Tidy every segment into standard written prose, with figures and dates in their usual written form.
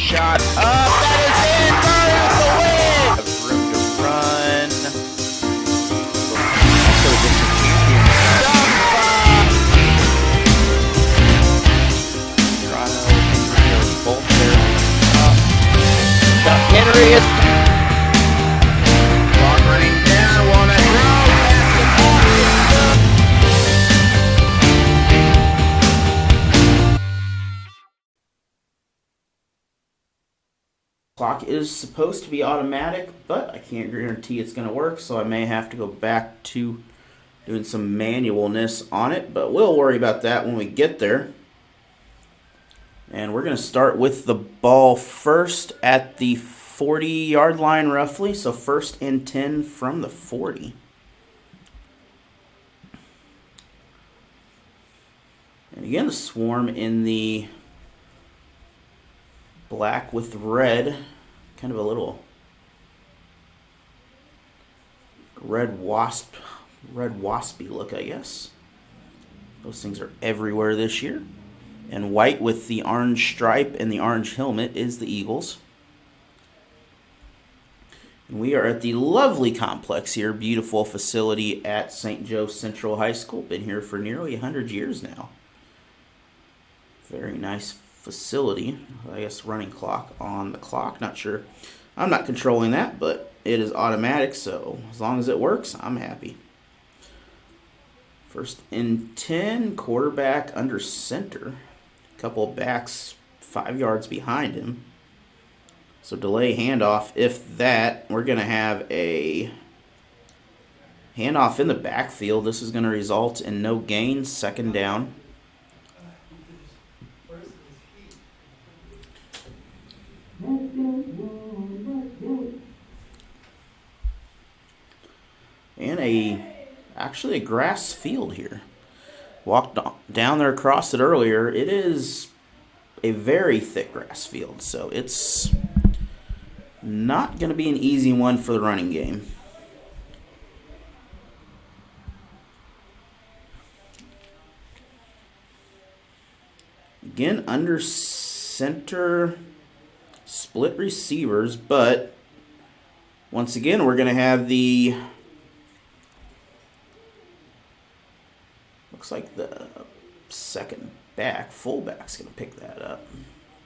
shot up. That is in. Burns the win. Have room to run. Also, district champion. Toronto, Henry, both there. Henry is clock running down. Walnut Grove. Clock is supposed to be automatic, but I can't guarantee it's going to work, so I may have to go back to doing some manualness on it, but we'll worry about that when we get there. And we're going to start with the ball first at the 40-yard line roughly, so 1st and 10 from the 40. And again, the swarm in the black with red, kind of a little red waspy look, I guess. Those things are everywhere this year. And white with the orange stripe and the orange helmet is the Eagles. And we are at the lovely complex here, beautiful facility at St. Joe Central High School. Been here for nearly 100 years now. Very nice facility. I guess running clock on the clock. Not sure. I'm not controlling that, but it is automatic, so as long as it works, I'm happy. 1st and 10, quarterback under center. A couple of backs 5 yards behind him. So delay handoff, if that. We're going to have a handoff in the backfield. This is going to result in no gain, 2nd down. And actually a grass field here. Walked down there across it earlier. It is a very thick grass field, so it's not going to be an easy one for the running game. Again, under center, split receivers, but once again, we're going to have the, looks like the second back, fullback's going to pick that up.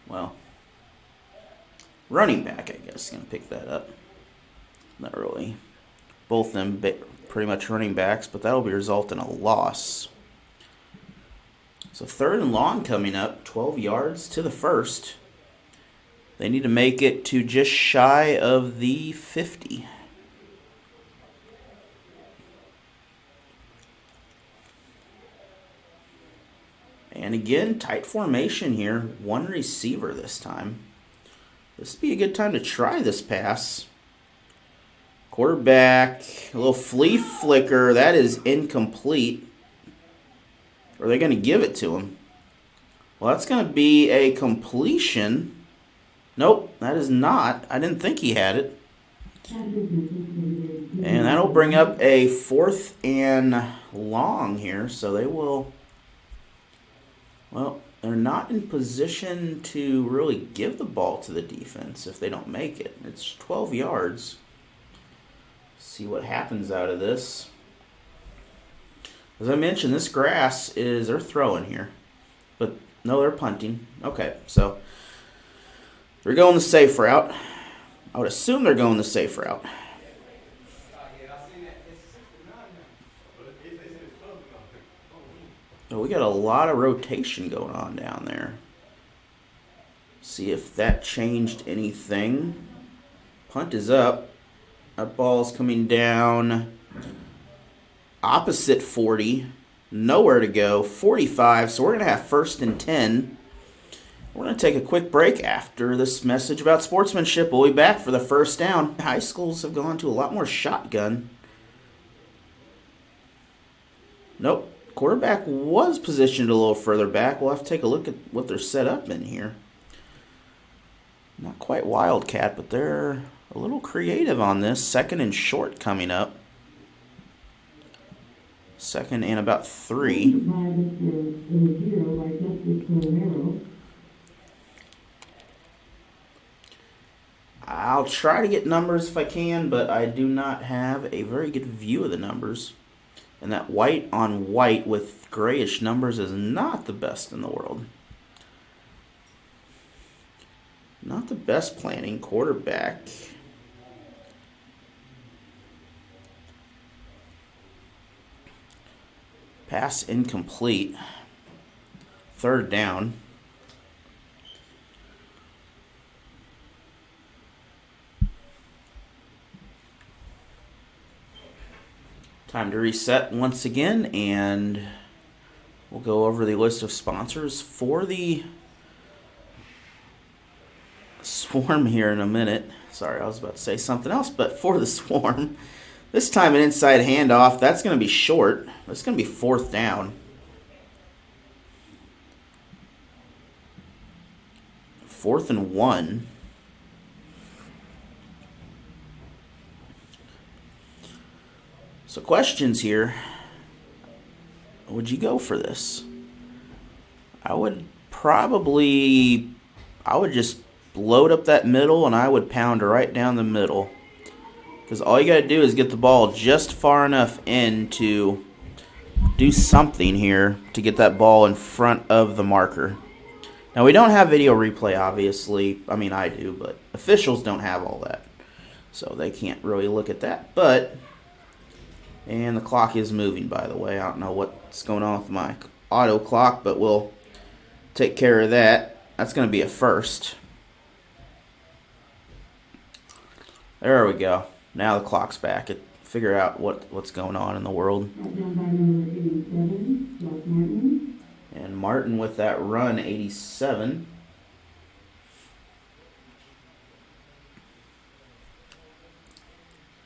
Well, running back, I guess, is going to pick that up. Not really. Both of them pretty much running backs, but that will result in a loss. So 3rd and long coming up, 12 yards to the 1st. They need to make it to just shy of the 50. And again, tight formation here. 1 receiver this time. This would be a good time to try this pass. Quarterback, a little flea flicker. That is incomplete. Or are they going to give it to him? Well, that's going to be a completion. Nope, that is not. I didn't think he had it. And that'll bring up a 4th and long here. So they will, well, they're not in position to really give the ball to the defense if they don't make it. It's 12 yards. See what happens out of this. As I mentioned, this grass is, they're throwing here. But no, they're punting. Okay, so they're going the safe route. I would assume they're going the safe route. Oh, we got a lot of rotation going on down there. See if that changed anything. Punt is up. That ball's coming down opposite 40. Nowhere to go. 45. So we're going to have 1st and 10. We're going to take a quick break after this message about sportsmanship. We'll be back for the 1st down. High schools have gone to a lot more shotgun. Nope. Quarterback was positioned a little further back. We'll have to take a look at what they're set up in here. Not quite Wildcat, but they're a little creative on this. 2nd and short coming up. 2nd and about 3. I'll try to get numbers if I can, but I do not have a very good view of the numbers. And that white on white with grayish numbers is not the best in the world. Not the best planning. Quarterback. Pass incomplete. Third down. Time to reset once again, and we'll go over the list of sponsors for the Swarm here in a minute. Sorry, I was about to say something else, but for the Swarm, this time an inside handoff. That's going to be short. That's going to be fourth down. Fourth and 1. So questions here. Would you go for this? I would just load up that middle and I would pound right down the middle. Because all you got to do is get the ball just far enough in to do something here to get that ball in front of the marker. Now, we don't have video replay, obviously. I mean, I do, but officials don't have all that. So they can't really look at that. But, and the clock is moving, by the way. I don't know what's going on with my auto clock, but we'll take care of that. That's going to be a first. There we go. Now the clock's back. Figure out what's going on in the world. And Martin with that run, 87.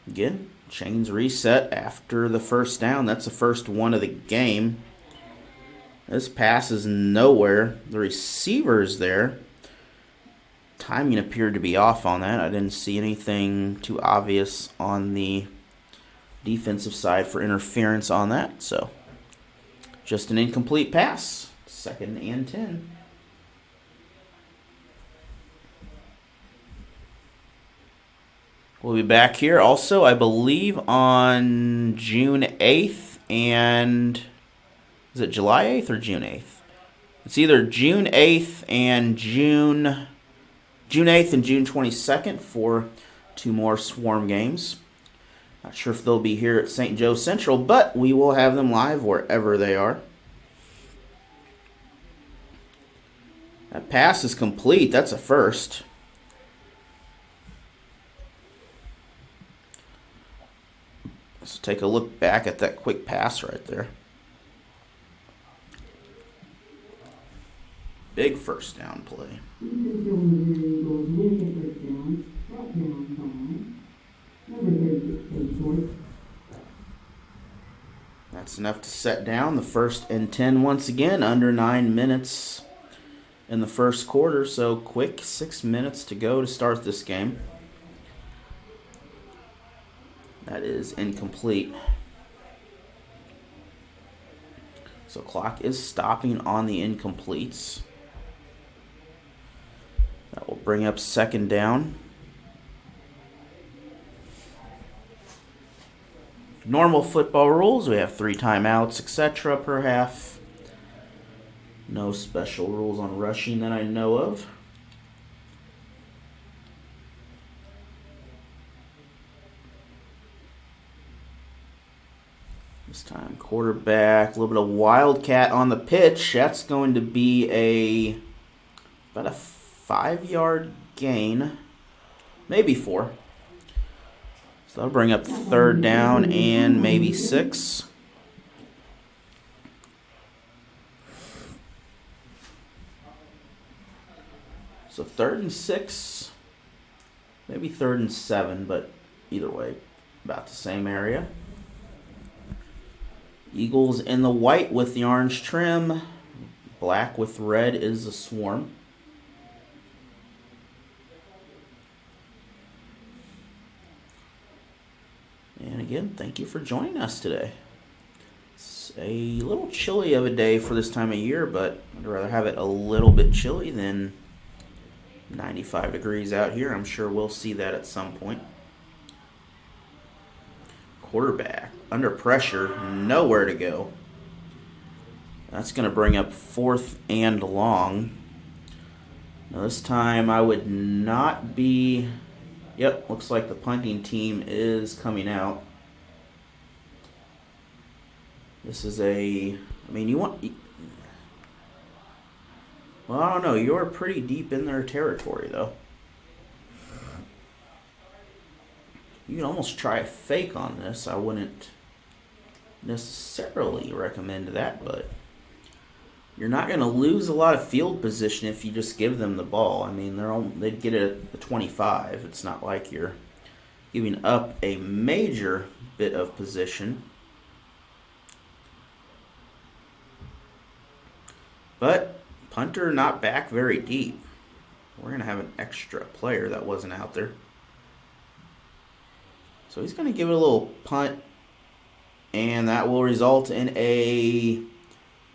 Again, chains reset after the first down. That's the first one of the game. This pass is nowhere. The receiver's there. Timing appeared to be off on that. I didn't see anything too obvious on the defensive side for interference on that. So, just an incomplete pass. 2nd and 10. We'll be back here also, I believe, on June 8th and... Is it July 8th or June 8th? It's either June 8th and June 8th and June 22nd for 2 more Swarm games. Not sure if they'll be here at St. Joe Central, but we will have them live wherever they are. That pass is complete. That's a first. Let's take a look back at that quick pass right there. Big first down play. That's enough to set down the 1st and 10 once again, under 9 minutes in the first quarter. So quick, 6 minutes to go to start this game. That is incomplete. So clock is stopping on the incompletes. That will bring up 2nd down. Normal football rules, we have 3 timeouts, etc. per half. No special rules on rushing that I know of. This time, quarterback, a little bit of wildcat on the pitch. That's going to be about a 5-yard gain, maybe 4. So that'll bring up 3rd down and maybe 6. So 3rd and 6, maybe 3rd and 7, but either way, about the same area. Eagles in the white with the orange trim. Black with red is the Swarm. And again, thank you for joining us today. It's a little chilly of a day for this time of year, but I'd rather have it a little bit chilly than 95 degrees out here. I'm sure we'll see that at some point. Quarterback under pressure, nowhere to go. That's going to bring up 4th and long. Now this time I would not be... Yep, looks like the punting team is coming out. This is a... I mean, you want... Well, I don't know. You're pretty deep in their territory, though. You can almost try a fake on this. I wouldn't necessarily recommend that, but you're not going to lose a lot of field position if you just give them the ball. I mean, they'd get it at the 25. It's not like you're giving up a major bit of position. But punter not back very deep. We're going to have an extra player that wasn't out there. So he's going to give it a little punt, and that will result in a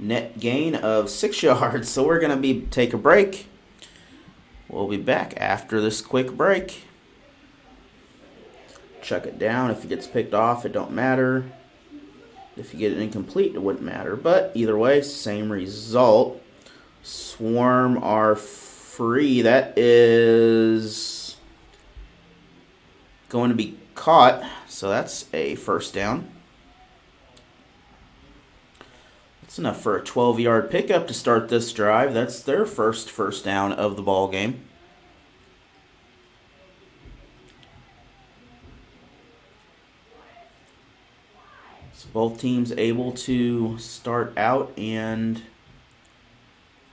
net gain of 6 yards. So we're going to take a break. We'll be back after this quick break. Chuck it down. If it gets picked off, it don't matter. If you get it incomplete, it wouldn't matter. But either way, same result. Swarm are free. That is going to be caught. So that's a first down. That's enough for a 12-yard pickup to start this drive. That's their first down of the ball game. So both teams able to start out and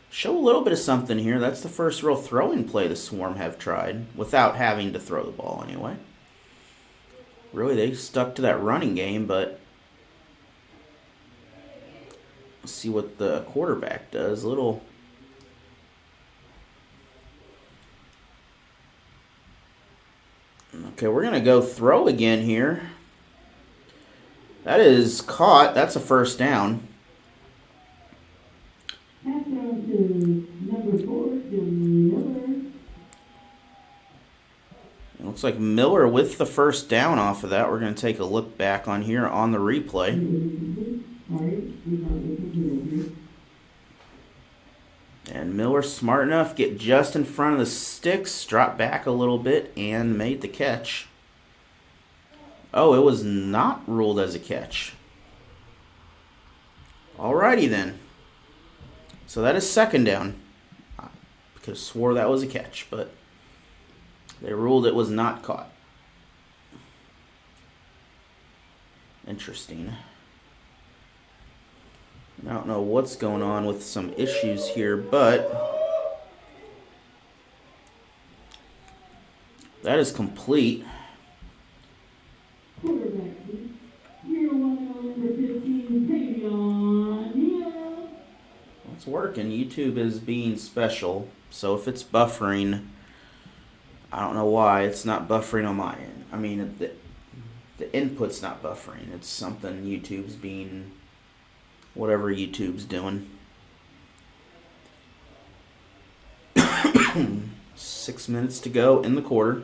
show a little bit of something here. That's the first real throwing play the Swarm have tried, without having to throw the ball anyway. Really, they stuck to that running game, but let's see what the quarterback does. Okay, we're going to go throw again here. That is caught. That's a first down. Pass down to number 4, Miller. It looks like Miller with the first down off of that. We're going to take a look back on here on the replay. And Miller, smart enough, get just in front of the sticks, drop back a little bit, and made the catch. Oh, it was not ruled as a catch. Alrighty then. So that is second down. I could have swore that was a catch, but they ruled it was not caught. Interesting. I don't know what's going on with some issues here, but that is complete. It's working. YouTube is being special, so if it's buffering, I don't know why it's not buffering on my end. I mean, the input's not buffering. It's something YouTube's being, whatever YouTube's doing. 6 minutes to go in the quarter.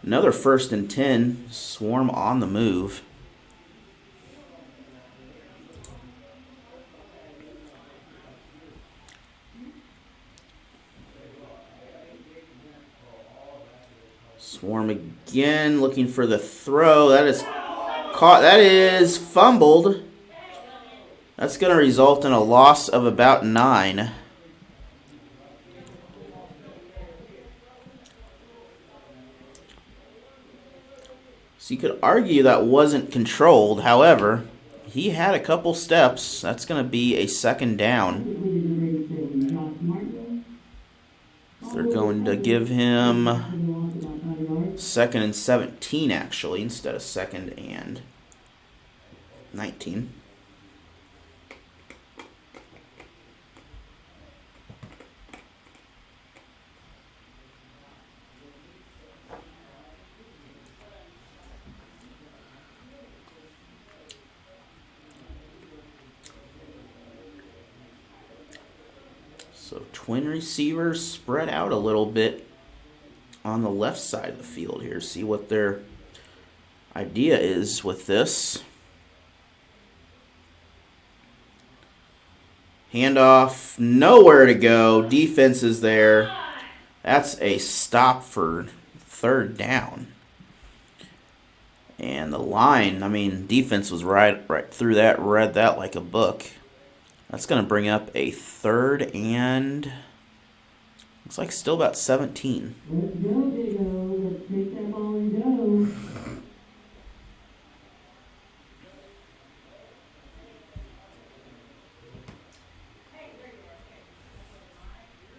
Another 1st and 10. Swarm on the move. Swarm again, looking for the throw. That is caught. That is fumbled. That's going to result in a loss of about 9. So you could argue that wasn't controlled. However, he had a couple steps. That's going to be a second down. They're going to give him 2nd and 17, actually, instead of 2nd and 19. So twin receivers spread out a little bit on the left side of the field here. See what their idea is with this. Handoff, nowhere to go. Defense is there. That's a stop for third down. And the line, I mean, defense was right through that, read that like a book. That's going to bring up a third and looks like still about 17. Let's go, Big O. Let's take that ball and go.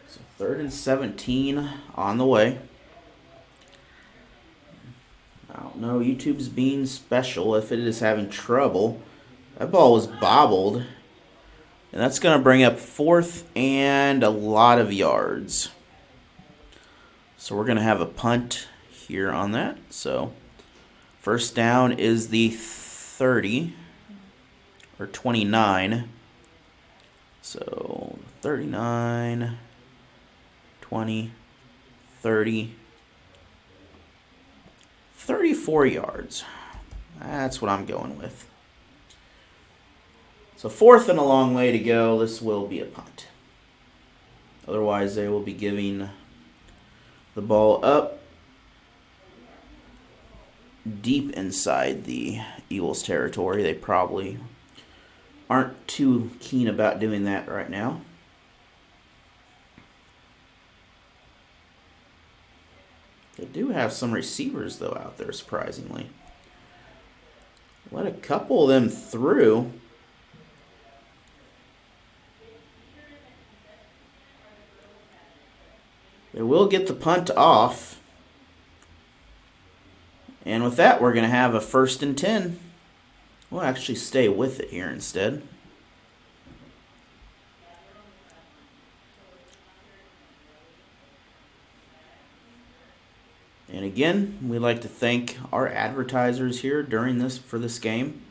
So third and 17 on the way. I don't know, YouTube's being special if it is having trouble. That ball was bobbled. And that's going to bring up fourth and a lot of yards. So we're going to have a punt here on that. So first down is the 30 or 29. So 39, 20, 30, 34 yards. That's what I'm going with. So fourth and a long way to go. This will be a punt. Otherwise, they will be giving the ball up deep inside the Eagles territory. They probably aren't too keen about doing that right now. They do have some receivers, though, out there, surprisingly. Let a couple of them through. They will get the punt off. And with that, we're going to have a 1st and 10. We'll actually stay with it here instead. And again, we'd like to thank our advertisers here for this game.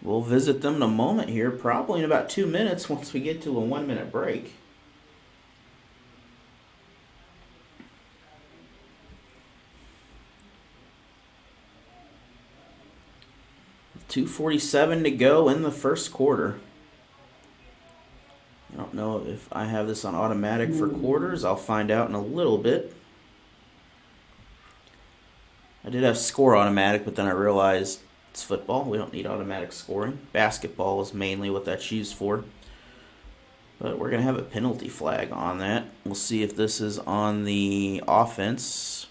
We'll visit them in a moment here, probably in about 2 minutes once we get to a 1-minute break. .247 to go in the first quarter. I don't know if I have this on automatic for quarters. I'll find out in a little bit. I did have score automatic, but then I realized it's football. We don't need automatic scoring. Basketball is mainly what that's used for. But we're going to have a penalty flag on that. We'll see if this is on the offense.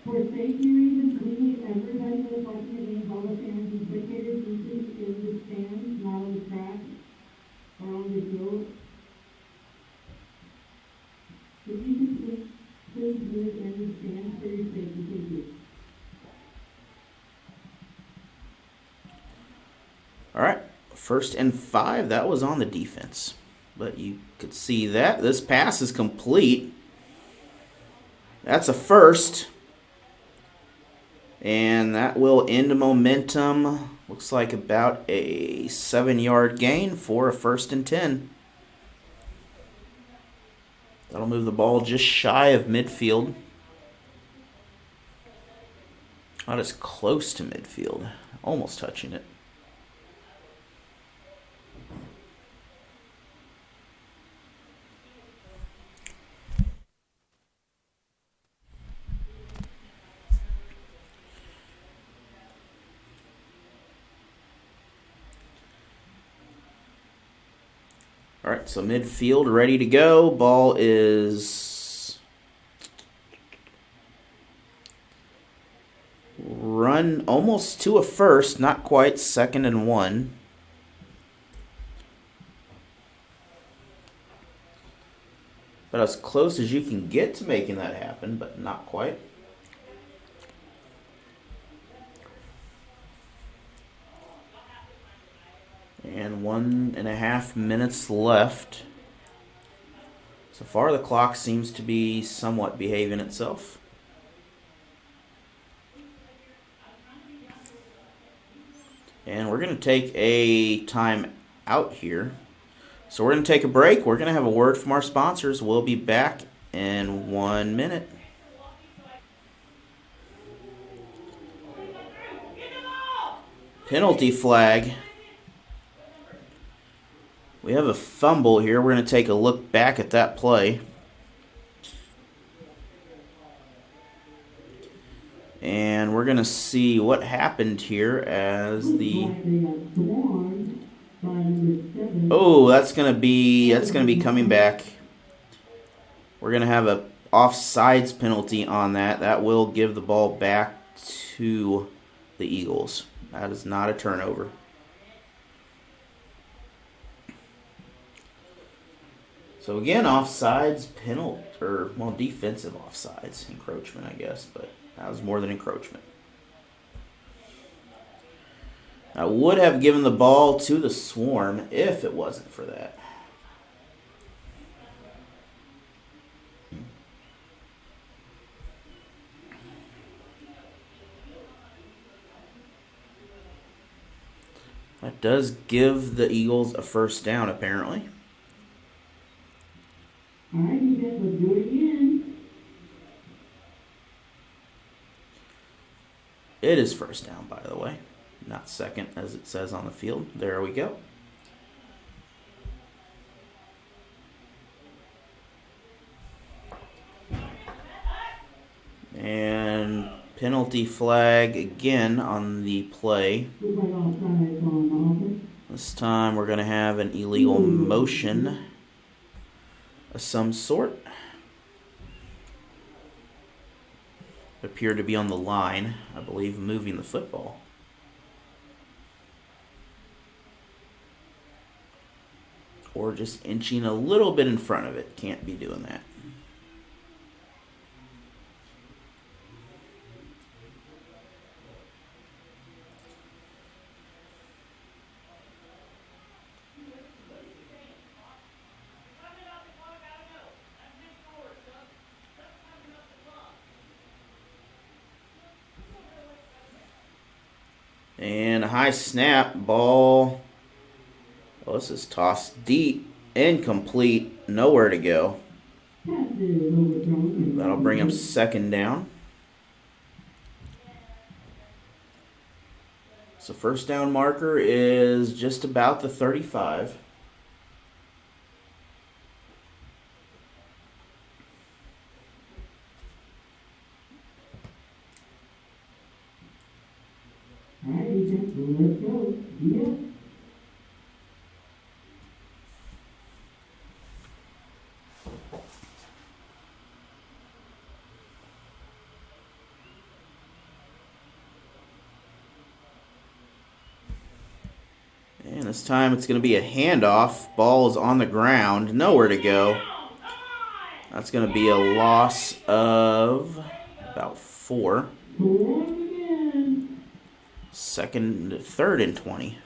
For safety reasons, clearly everybody that's watching the game, all the fans and spectators, need to be in the stands, not on the track or on the field. If you can please move in the stands for your safety, thank you. All right, 1st and 5. That was on the defense. But you could see that. This pass is complete. That's a first. And that will end momentum. Looks like about a 7-yard gain for a 1st and 10. That'll move the ball just shy of midfield. Not as close to midfield. Almost touching it. All right, so midfield ready to go. Ball is run almost to a first, not quite, 2nd and 1. But as close as you can get to making that happen, but not quite. And 1.5 minutes left. So far, the clock seems to be somewhat behaving itself. And we're going to take a time out here. So we're going to take a break. We're going to have a word from our sponsors. We'll be back in 1 minute. Penalty flag. We have a fumble here. We're going to take a look back at that play. And we're going to see what happened here as the... Oh, that's going to be coming back. We're going to have a offsides penalty on that. That will give the ball back to the Eagles. That is not a turnover. So again, offsides penalty, or well, defensive offsides, encroachment, I guess, but that was more than encroachment. I would have given the ball to the Swarm if it wasn't for that. That does give the Eagles a first down, apparently. All right, defense, let's do it again. It is first down, by the way. Not second, as it says on the field. There we go. And penalty flag again on the play. This time we're going to have an illegal motion of some sort. Appeared to be on the line, I believe, moving the football. Or just inching a little bit in front of it. Can't be doing that. And a high snap, ball. Oh, this is tossed deep, incomplete, nowhere to go. That'll bring up second down. So first down marker is just about the 35. All right, defense, let's go. Yeah. And this time it's going to be a handoff. Ball is on the ground, nowhere to go. That's going to be a loss of about 4. Third and 20.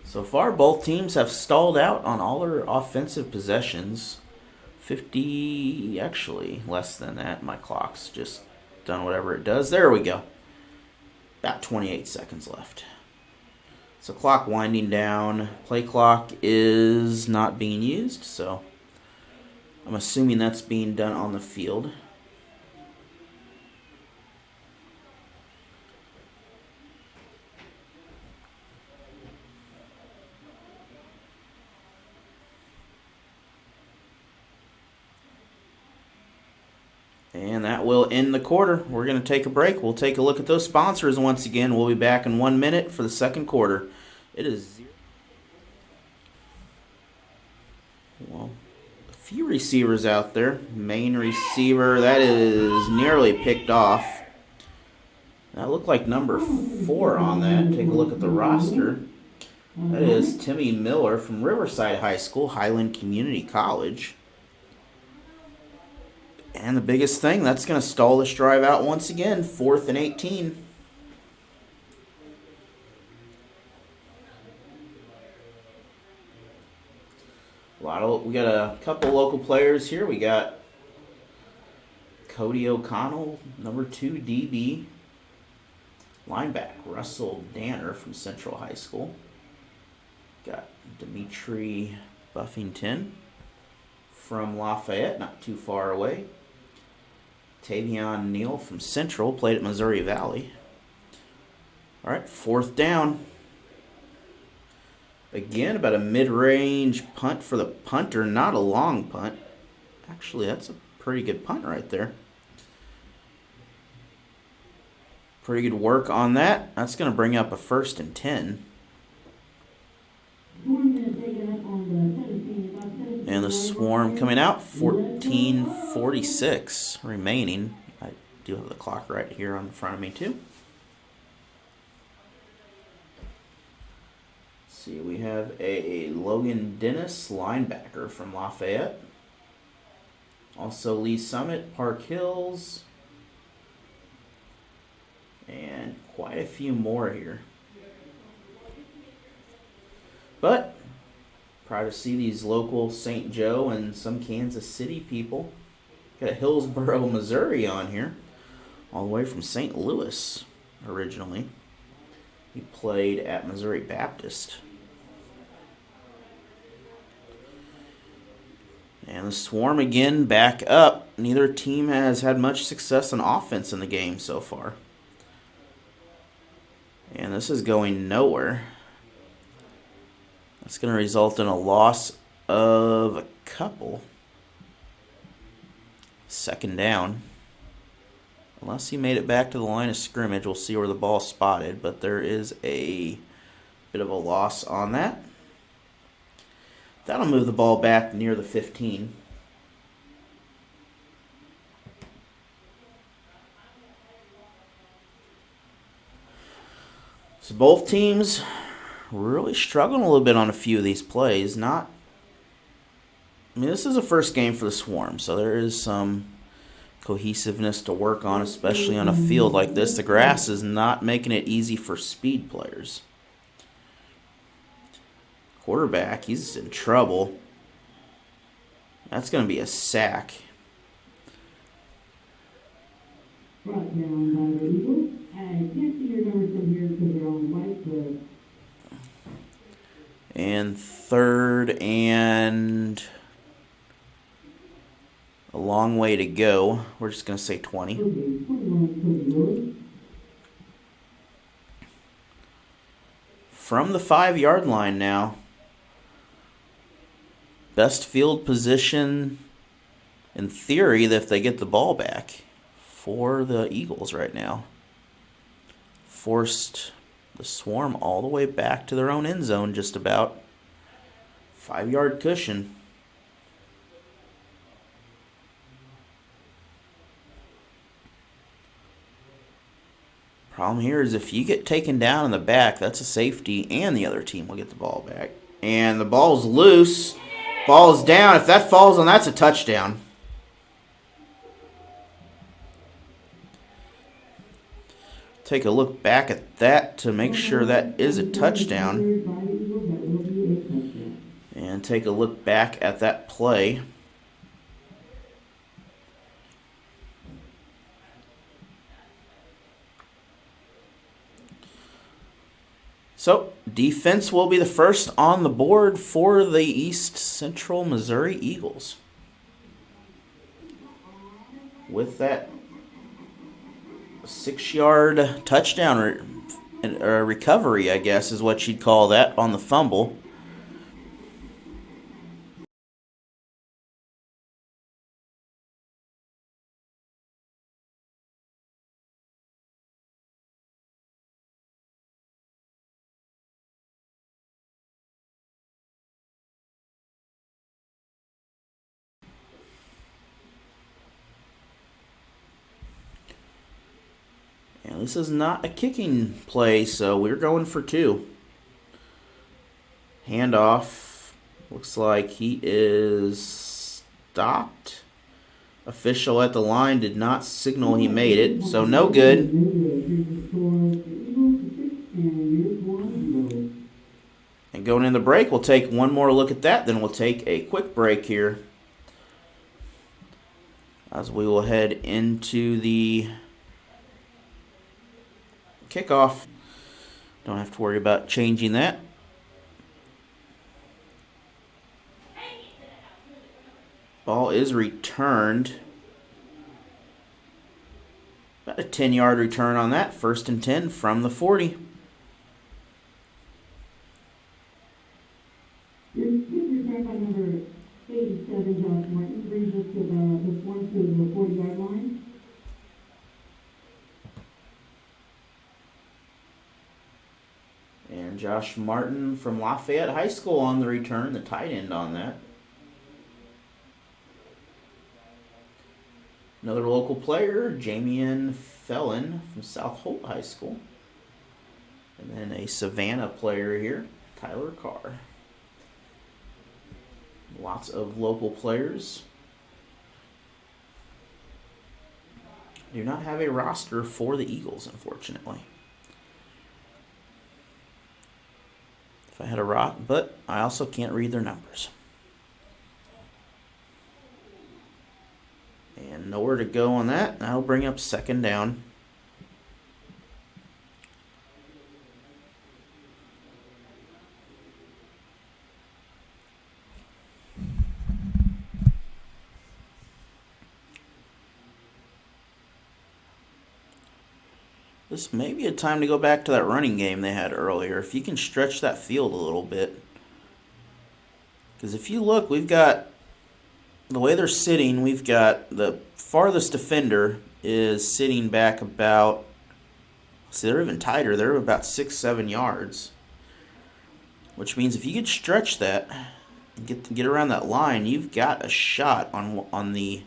So far, both teams have stalled out on all their offensive possessions. 50, actually, less than that. My clock's just done whatever it does. There we go. About 28 seconds left. So clock winding down. Play clock is not being used, so I'm assuming that's being done on the field. And that will end the quarter. We're going to take a break. We'll take a look at those sponsors once again. We'll be back in 1 minute for the second quarter. It is well, a few receivers out there. Main receiver, that is nearly picked off. That looked like number 4 on that. Take a look at the roster. That is Timmy Miller from Riverside High School, Highland Community College. And the biggest thing, that's going to stall this drive out once again, 4th and 18. A we got a couple local players here. We got Cody O'Connell, number 2 DB. Linebacker Russell Danner from Central High School. Got Dimitri Buffington from Lafayette, not too far away. Tavion Neal from Central, played at Missouri Valley. All right, 4th down. Again, about a mid-range punt for the punter, not a long punt. Actually, that's a pretty good punt right there. Pretty good work on that. That's going to bring up a 1st and 10. And the Swarm coming out, 14:46 remaining. I do have the clock right here on front of me too. Let's see, we have a Logan Dennis, linebacker from Lafayette. Also Lee Summit, Park Hills. And quite a few more here. But proud to see these local St. Joe and some Kansas City people. Got a Hillsboro, Missouri on here. All the way from St. Louis originally. He played at Missouri Baptist. And the Swarm again back up. Neither team has had much success on offense in the game so far. And this is going nowhere. That's going to result in a loss of a couple. 2nd down. Unless he made it back to the line of scrimmage, we'll see where the ball's spotted. But there is a bit of a loss on that. That'll move the ball back near the 15. So both teams really struggling a little bit on a few of these plays. This is a first game for the Swarm, so there is some cohesiveness to work on, especially on a field like this. The grass is not making it easy for speed players. Quarterback, he's in trouble. That's going to be a sack. Brought down by the Eagles. I can't see your numbers from here because they're on white, but... And 3rd and a long way to go. We're just going to say 20. From the 5-yard line now. Best field position, in theory, if they get the ball back for the Eagles right now. Forced the Swarm all the way back to their own end zone, just about. 5-yard cushion. Problem here is if you get taken down in the back, that's a safety, and the other team will get the ball back. And the ball's loose. Ball's down. If that falls on, that's a touchdown. Take a look back at that to make sure that is a touchdown. And take a look back at that play. So, defense will be the first on the board for the East Central Missouri Eagles. With that 6-yard touchdown recovery, I guess is what you'd call that, on the fumble. And this is not a kicking play, so we're going for 2. Handoff. Looks like he is stopped. Official at the line did not signal he made it, so no good. And going Coming in the break, we'll take one more look at that, then we'll take a quick break here as we will head into the kickoff. Don't have to worry about changing that. Ball is returned. About a 10-yard return on that. 1st and 10 from the 40. Your kick return by number 87, Josh Martin, brings us to the 40-yard line. And Josh Martin from Lafayette High School on the return, the tight end on that. Another local player, Jamian Felon from South Holt High School. And then a Savannah player here, Tyler Carr. Lots of local players. Do not have a roster for the Eagles, unfortunately. If I had a rock, but I also can't read their numbers. And nowhere to go on that. That'll bring up 2nd down. This may be a time to go back to that running game they had earlier. If you can stretch that field a little bit. Because if you look, we've got, the way they're sitting, we've got the farthest defender is sitting back about, see, they're even tighter. They're about 6-7 yards. Which means if you could stretch that and get around that line, you've got a shot on the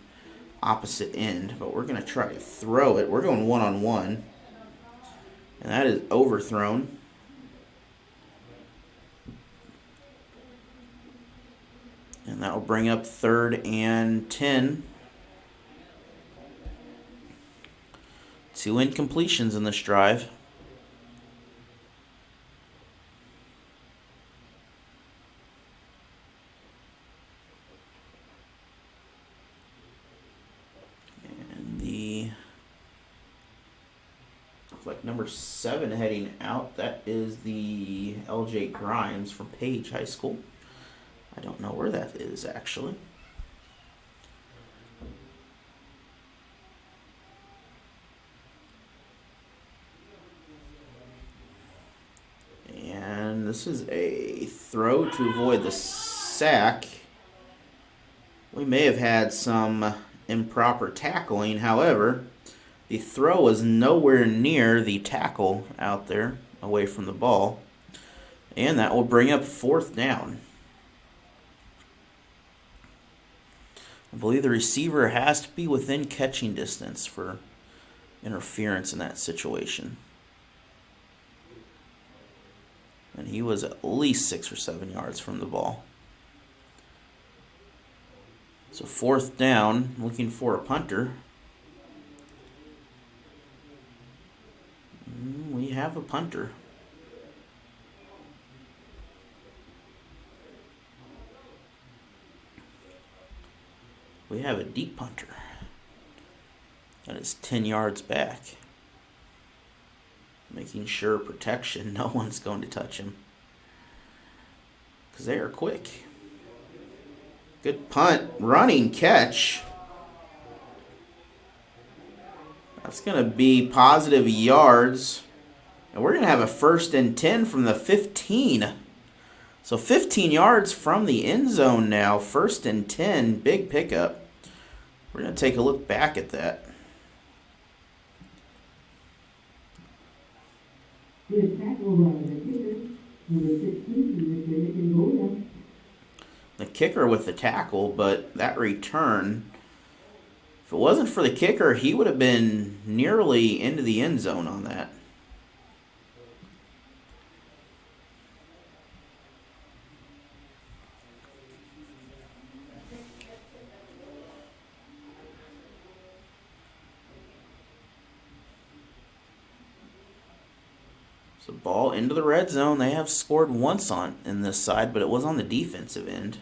opposite end. But we're going to try to throw it. We're going one-on-one. And that is overthrown. And that will bring up 3rd and 10. 2 incompletions in this drive. And the looks like number 7 heading out. That is the LJ Grimes from Page High School. I don't know where that is, actually. And this is a throw to avoid the sack. We may have had some improper tackling. However, the throw was nowhere near the tackle out there, away from the ball. And that will bring up 4th down. I believe the receiver has to be within catching distance for interference in that situation. And he was at least 6 or 7 yards from the ball. So 4th down, looking for a punter. We have a punter. We have a deep punter. That is 10 yards back. Making sure protection, no one's going to touch him. Because they are quick. Good punt, running catch. That's going to be positive yards. And we're going to have a 1st and 10 from the 15. So 15 yards from the end zone now. 1st and 10, big pickup. We're going to take a look back at that. Good tackle by the kicker, number 16, The kicker with the tackle, but that return, if it wasn't for the kicker, he would have been nearly into the end zone on that. So ball into the red zone. They have scored once in this side, but it was on the defensive end.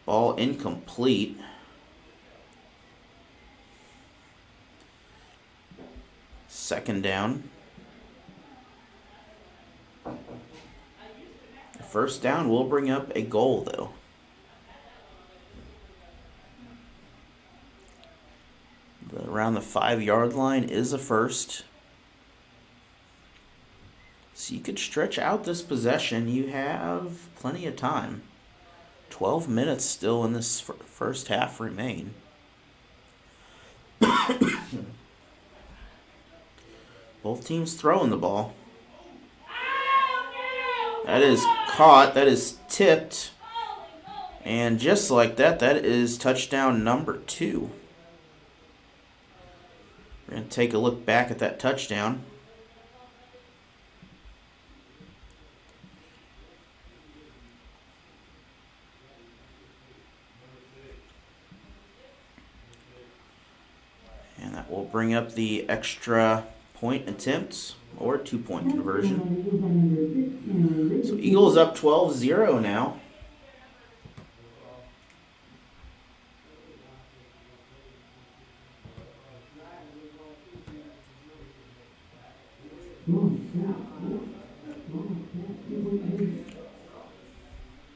Ball incomplete. Second down. First down will bring up a goal, though. Around the 5-yard line is a first. So you could stretch out this possession. You have plenty of time. 12 minutes still in this first half remain. Both teams throwing the ball. That is caught. That is tipped. And just like that, that is touchdown number 2. We're going to take a look back at that touchdown. And that will bring up the extra point attempts or 2-point conversion. So Eagles up 12-0 now.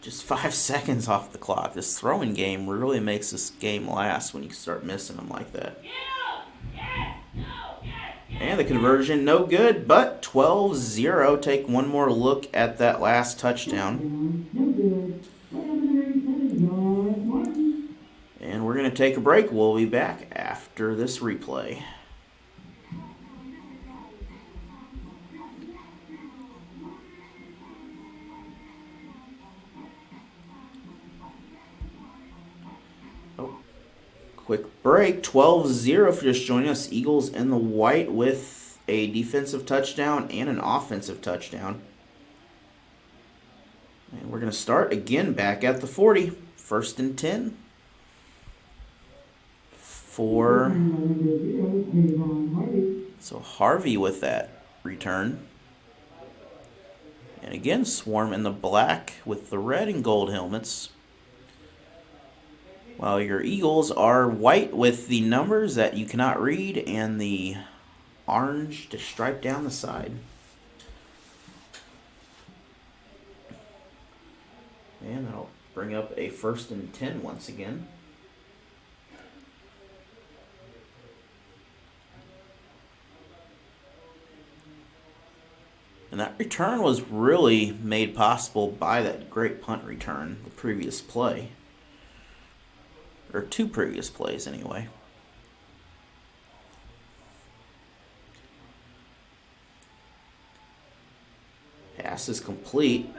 Just 5 seconds off the clock. This throwing game really makes this game last when you start missing them like that. And the conversion, no good, but 12-0. Take one more look at that last touchdown. And we're going to take a break. We'll be back after this replay. Quick break, 12-0 if you're just joining us. Eagles in the white with a defensive touchdown and an offensive touchdown. And we're going to start again back at the 40. 1st and 10. So Harvey with that return. And again, Swarm in the black with the red and gold helmets. While your Eagles are white with the numbers that you cannot read and the orange to stripe down the side. And that'll bring up a 1st and 10 once again. And that return was really made possible by that great punt return, the previous play. Or 2 previous plays, anyway. Pass is complete.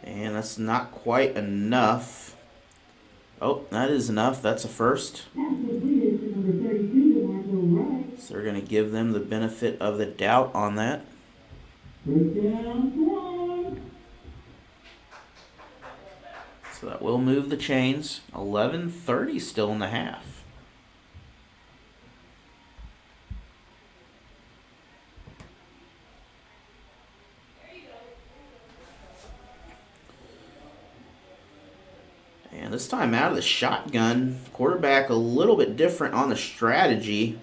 And that's not quite enough. Oh, that is enough. That's a first. So they're going to give them the benefit of the doubt on that. So that will move the chains. 11:30 still in the half. And this time out of the shotgun, quarterback a little bit different on the strategy.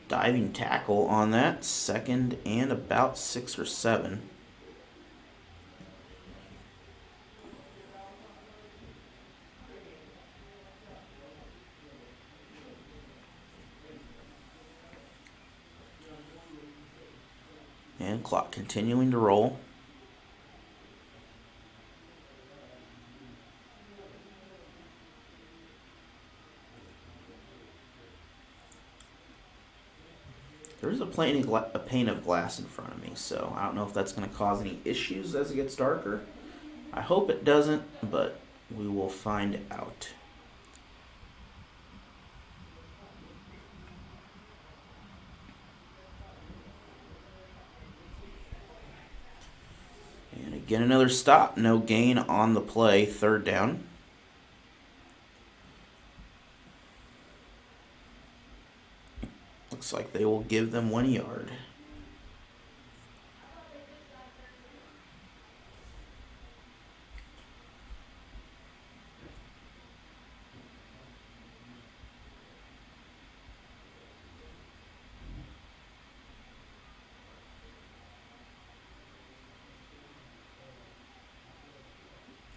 Diving tackle on that. 2nd and about 6 or 7. And clock continuing to roll. There's a pane of glass in front of me, so I don't know if that's going to cause any issues as it gets darker. I hope it doesn't, but we will find out. And again, another stop. No gain on the play. 3rd down. Looks like they will give them 1 yard.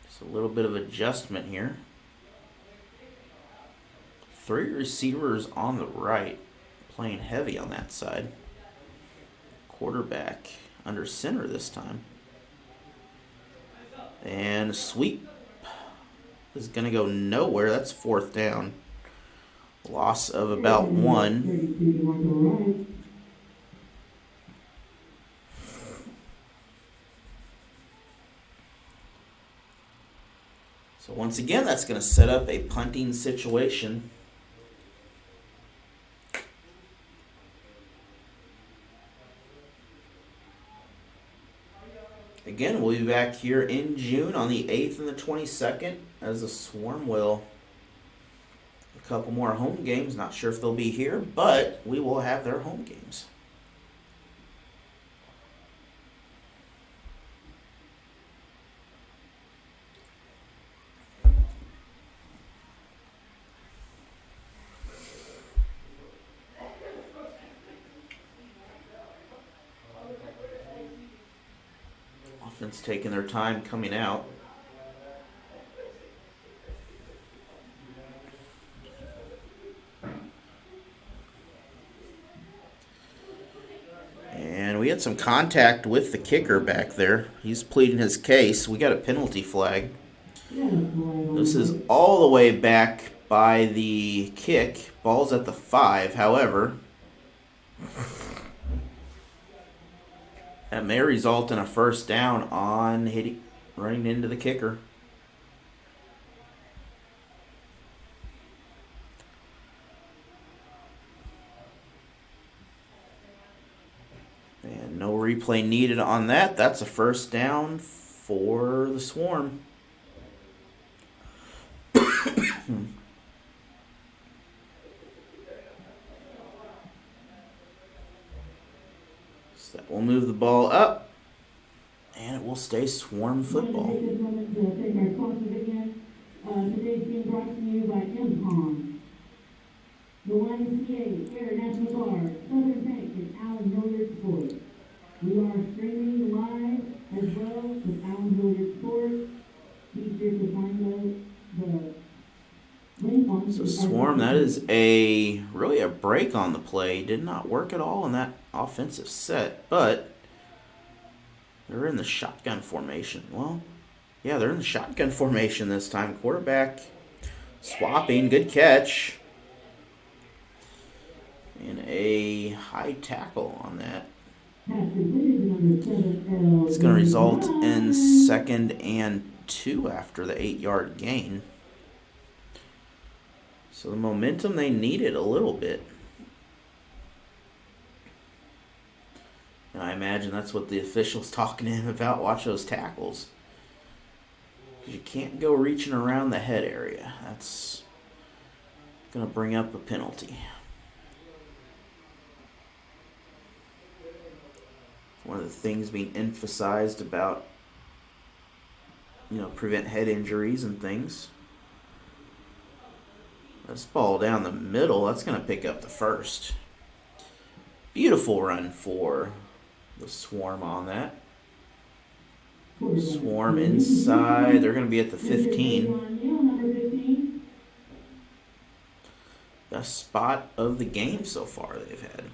Just a little bit of adjustment here. 3 receivers on the right, playing heavy on that side. Quarterback under center this time. And a sweep is going to go nowhere. That's 4th down. Loss of about 1. So once again, that's going to set up a punting situation. Again, we'll be back here in June on the 8th and the 22nd as the Swarm will a couple more home games. Not sure if they'll be here, but we will have their home games. Offense taking their time coming out. And we had some contact with the kicker back there. He's pleading his case. We got a penalty flag. This is all the way back by the kick. Ball's at the 5, however. That may result in a first down on running into the kicker. And no replay needed on that. That's a first down for the Swarm. So that will move the ball up, and it will stay Swarm football. Today's being brought to you by MPOM, the YMCA, Air National Guard, Southern Bank, and Allen Hilliard Sports. We are streaming live as well with Allen Hilliard Sports. Be sure to find the link on. So Swarm, that is really a break on the play. Did not work at all in that offensive set, but they're in the shotgun formation. Well, yeah, they're in the shotgun formation this time. Quarterback swapping, good catch. And a high tackle on that. It's going to result in 2nd and 2 after the 8-yard gain. So the momentum they needed a little bit. And I imagine that's what the official's talking to him about. Watch those tackles. You can't go reaching around the head area. That's going to bring up a penalty. One of the things being emphasized about, prevent head injuries and things. This ball down the middle, that's going to pick up the first. Beautiful run for the Swarm on that. Swarm inside. They're going to be at the 15. Best spot of the game so far they've had.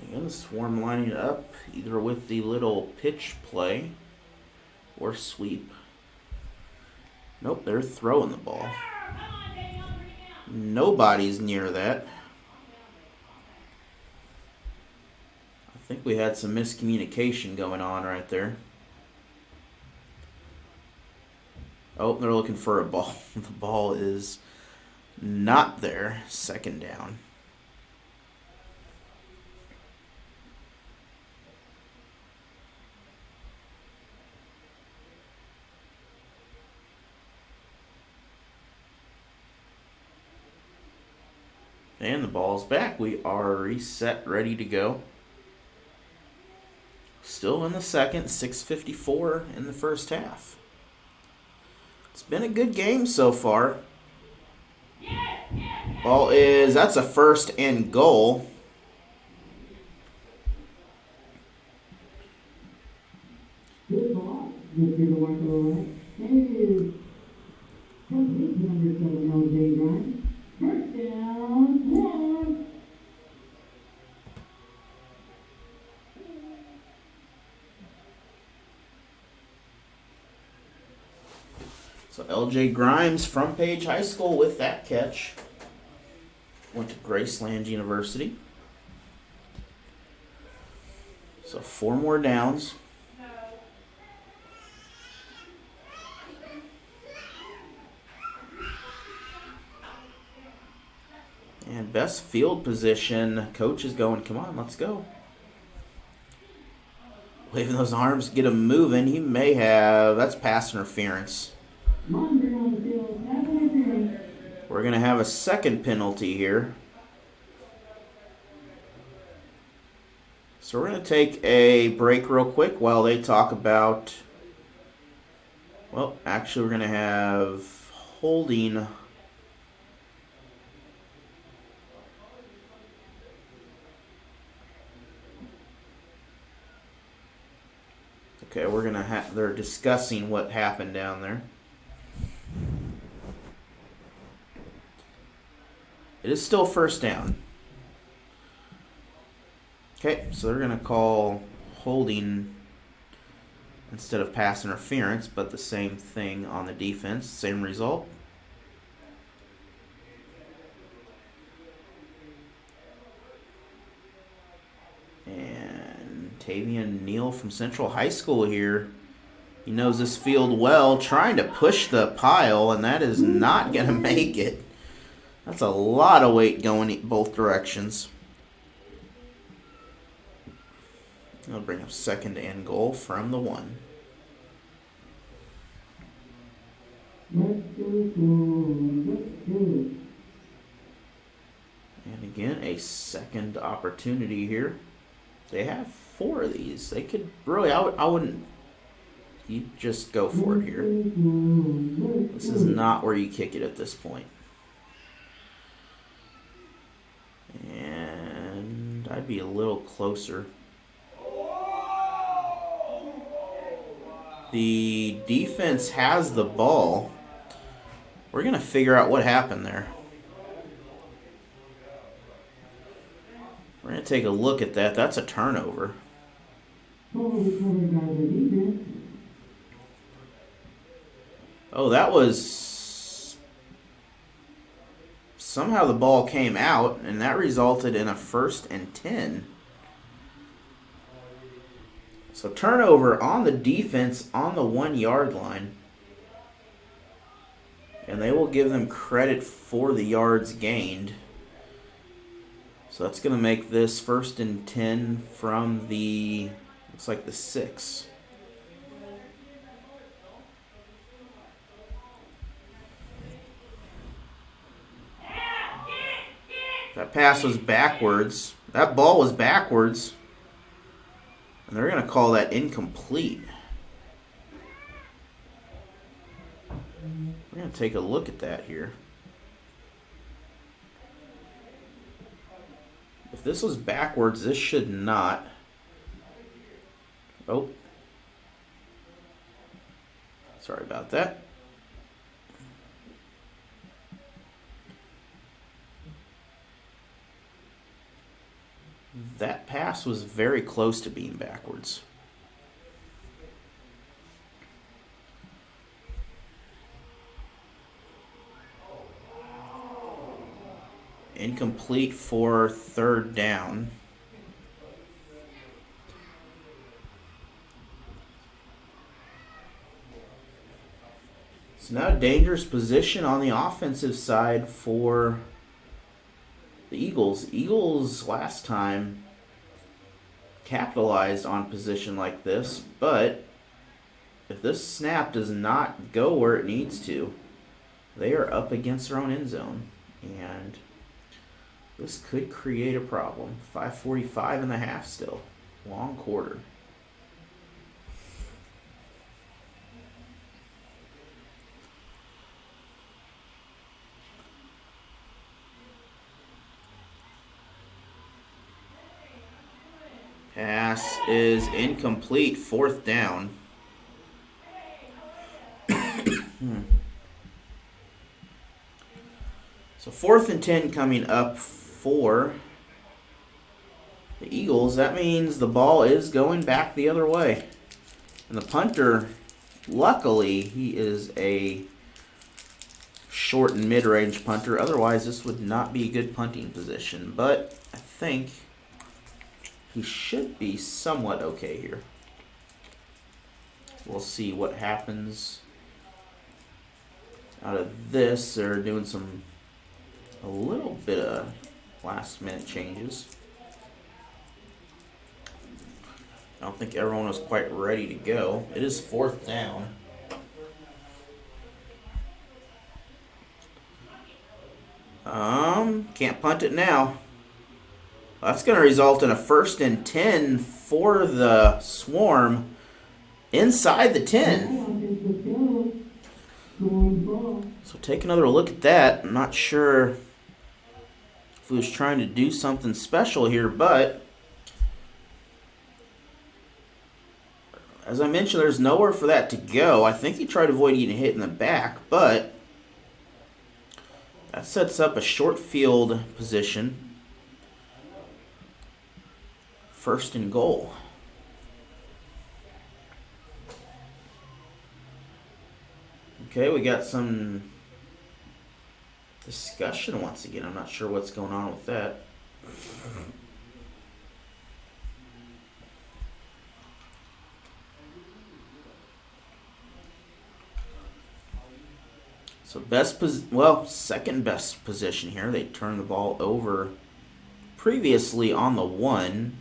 Again, the Swarm lining up either with the little pitch play or sweep. Nope, they're throwing the ball. Nobody's near that. I think we had some miscommunication going on right there. Oh, they're looking for a ball. The ball is not there. 2nd down. And the ball's back. We are reset, ready to go. Still in the second, 6:54 in the first half. It's been a good game so far. That's a first and goal. Good ball, Mr. DeMarco. That is complete number 7, LJ Grimes. First down, one. So LJ Grimes, Front Page High School with that catch. Went to Graceland University. So 4 more downs. And best field position, coach is going, come on, let's go. Waving those arms, get him moving. He may have, that's pass interference. We're going to have a second penalty here. So we're going to take a break real quick while they talk about, well, actually we're going to have holding. Okay, we're going to they're discussing what happened down there. It is still first down. Okay, so they're going to call holding instead of pass interference, but the same thing on the defense, same result. And Tavian Neal from Central High School here. He knows this field well, trying to push the pile, and that is not going to make it. That's a lot of weight going both directions. I'll bring up second and goal from the 1. And again, a second opportunity here. They have 4 of these. They could really, I wouldn't, you just go for it here. This is not where you kick it at this point. And I'd be a little closer. The defense has the ball. We're going to figure out what happened there. We're going to take a look at that. That's a turnover. Oh, that was... Somehow the ball came out, and that resulted in a 1st and 10. So turnover on the defense on the 1-yard line. And they will give them credit for the yards gained. So that's going to make this 1st and 10 from the, looks like the 6. That pass was backwards. That ball was backwards. And they're going to call that incomplete. We're going to take a look at that here. If this was backwards, this should not. Oh. Sorry about that. That pass was very close to being backwards. Incomplete for 3rd down. So now dangerous position on the offensive side for the Eagles. Eagles last time capitalized on position like this, but if this snap does not go where it needs to, they are up against their own end zone. And This could create a problem. 5:45 in the half still. Long quarter. Pass is incomplete. 4th down. So 4th and 10 coming up for the Eagles. That means the ball is going back the other way. And the punter, luckily, he is a short and mid-range punter. Otherwise, this would not be a good punting position. But I think he should be somewhat okay here. We'll see what happens out of this. They're doing a little bit of last-minute changes. I don't think everyone was quite ready to go. It is 4th down. Can't punt it now. That's going to result in a 1st and 10 for the Swarm inside the 10. So take another look at that. I'm not sure if he was trying to do something special here, but as I mentioned, there's nowhere for that to go. I think he tried to avoid getting hit in the back, but that sets up a short field position. 1st and goal. Okay, we got some discussion once again. I'm not sure what's going on with that. So second best position here. They turned the ball over previously on the 1.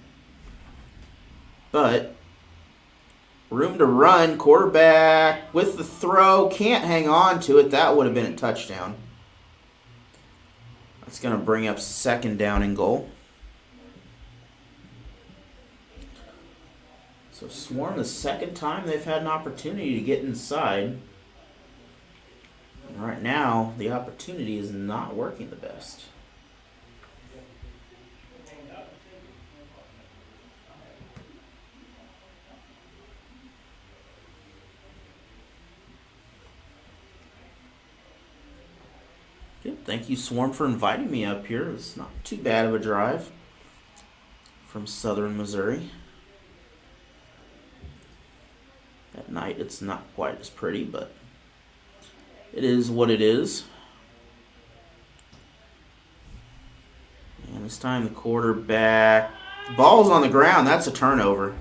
But room to run, quarterback with the throw, can't hang on to it. That would have been a touchdown. That's going to bring up 2nd down and goal. So Swarm, the 2nd time they've had an opportunity to get inside. And right now, the opportunity is not working the best. Good. Thank you, Swarm, for inviting me up here. It's not too bad of a drive from southern Missouri. At night, it's not quite as pretty, but it is what it is. And this time the quarterback, the ball's on the ground. That's a turnover.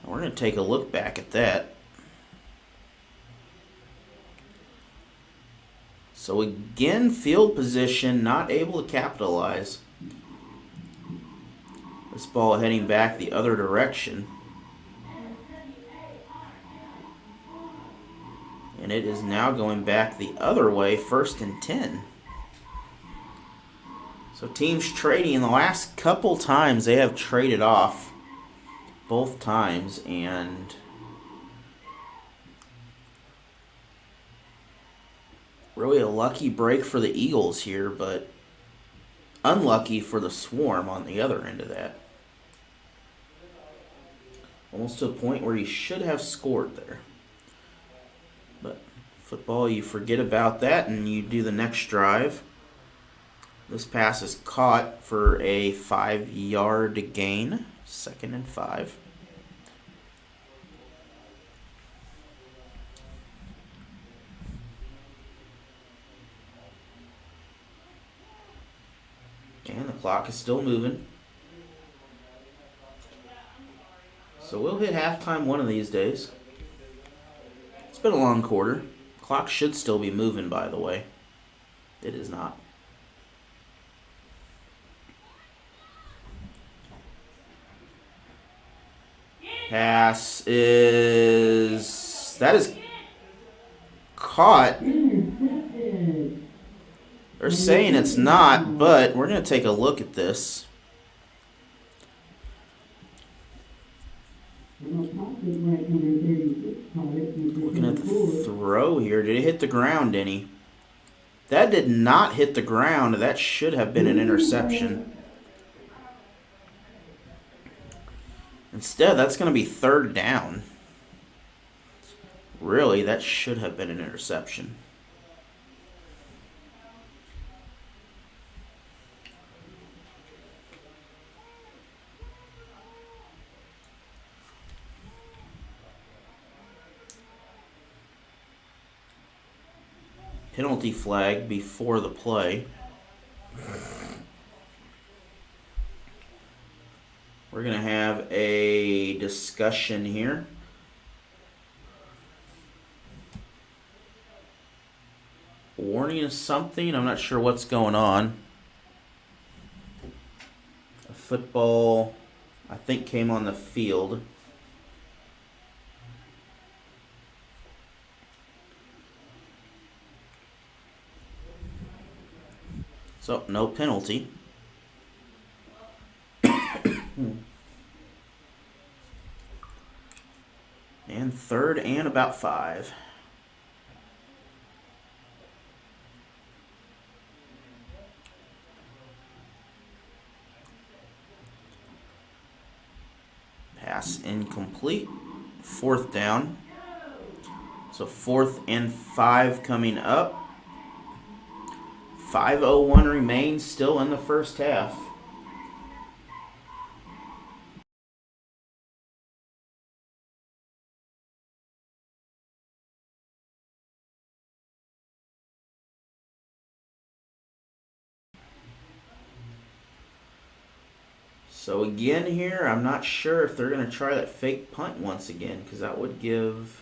We're going to take a look back at that. So again, field position, not able to capitalize. This ball heading back the other direction. And it is now going back the other way, 1st and 10. So teams trading in the last couple times, they have traded off both times, and really a lucky break for the Eagles here, but unlucky for the Swarm on the other end of that. Almost to a point where you should have scored there. But football, you forget about that and you do the next drive. This pass is caught for a 5-yard gain, 2nd and 5. And the clock is still moving. So we'll hit halftime one of these days. It's been a long quarter. Clock should still be moving, by the way. It is not. Pass is... That is caught. They're saying it's not, but we're going to take a look at this. Looking at the throw here. Did it hit the ground any? That did not hit the ground. That should have been an interception. Instead, that's going to be third down. Really, that should have been an interception. Penalty flag before the play. We're going to have a discussion here. Warning is something. I'm not sure what's going on. A football, I think, came on the field. So, no penalty. And third and about 5. Pass incomplete. Fourth down. So 4th and 5 coming up. 5:01 remains still in the first half. So again here, I'm not sure if they're going to try that fake punt once again, because that would give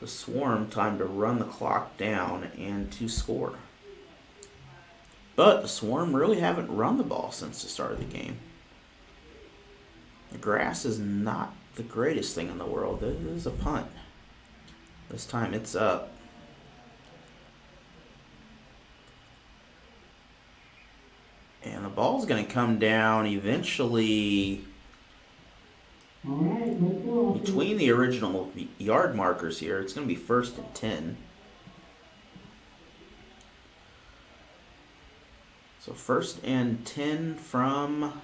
the Swarm time to run the clock down and to score. But the Swarm really haven't run the ball since the start of the game. The grass is not the greatest thing in the world. It is a punt. This time it's up. And the ball's going to come down eventually between the original yard markers here. It's going to be 1st and 10. So 1st and 10 from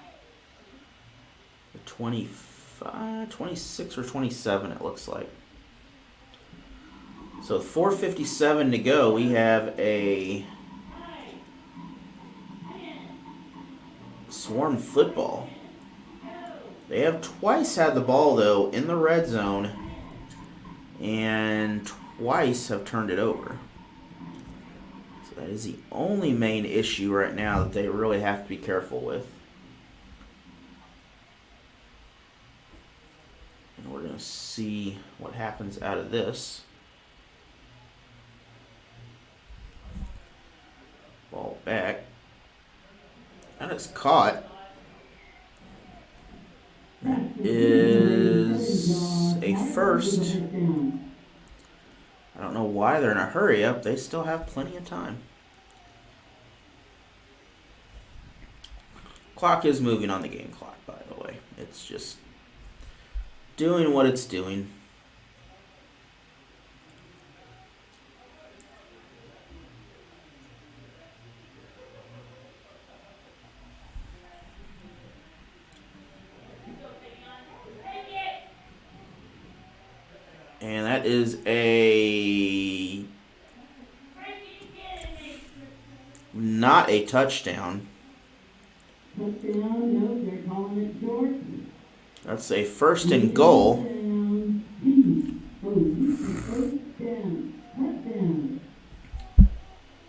the 25, 26 or 27 it looks like. So 4:57 to go. We have a Swarm football. They have twice had the ball, though, in the red zone, and twice have turned it over. So that is the only main issue right now that they really have to be careful with. And we're going to see what happens out of this. Ball back. And it's caught. Is a first. I don't know why they're in a hurry up. They still have plenty of time. Clock is moving on the game clock, by the way. It's just doing what it's doing. And that is not a touchdown. That's a 1st and goal.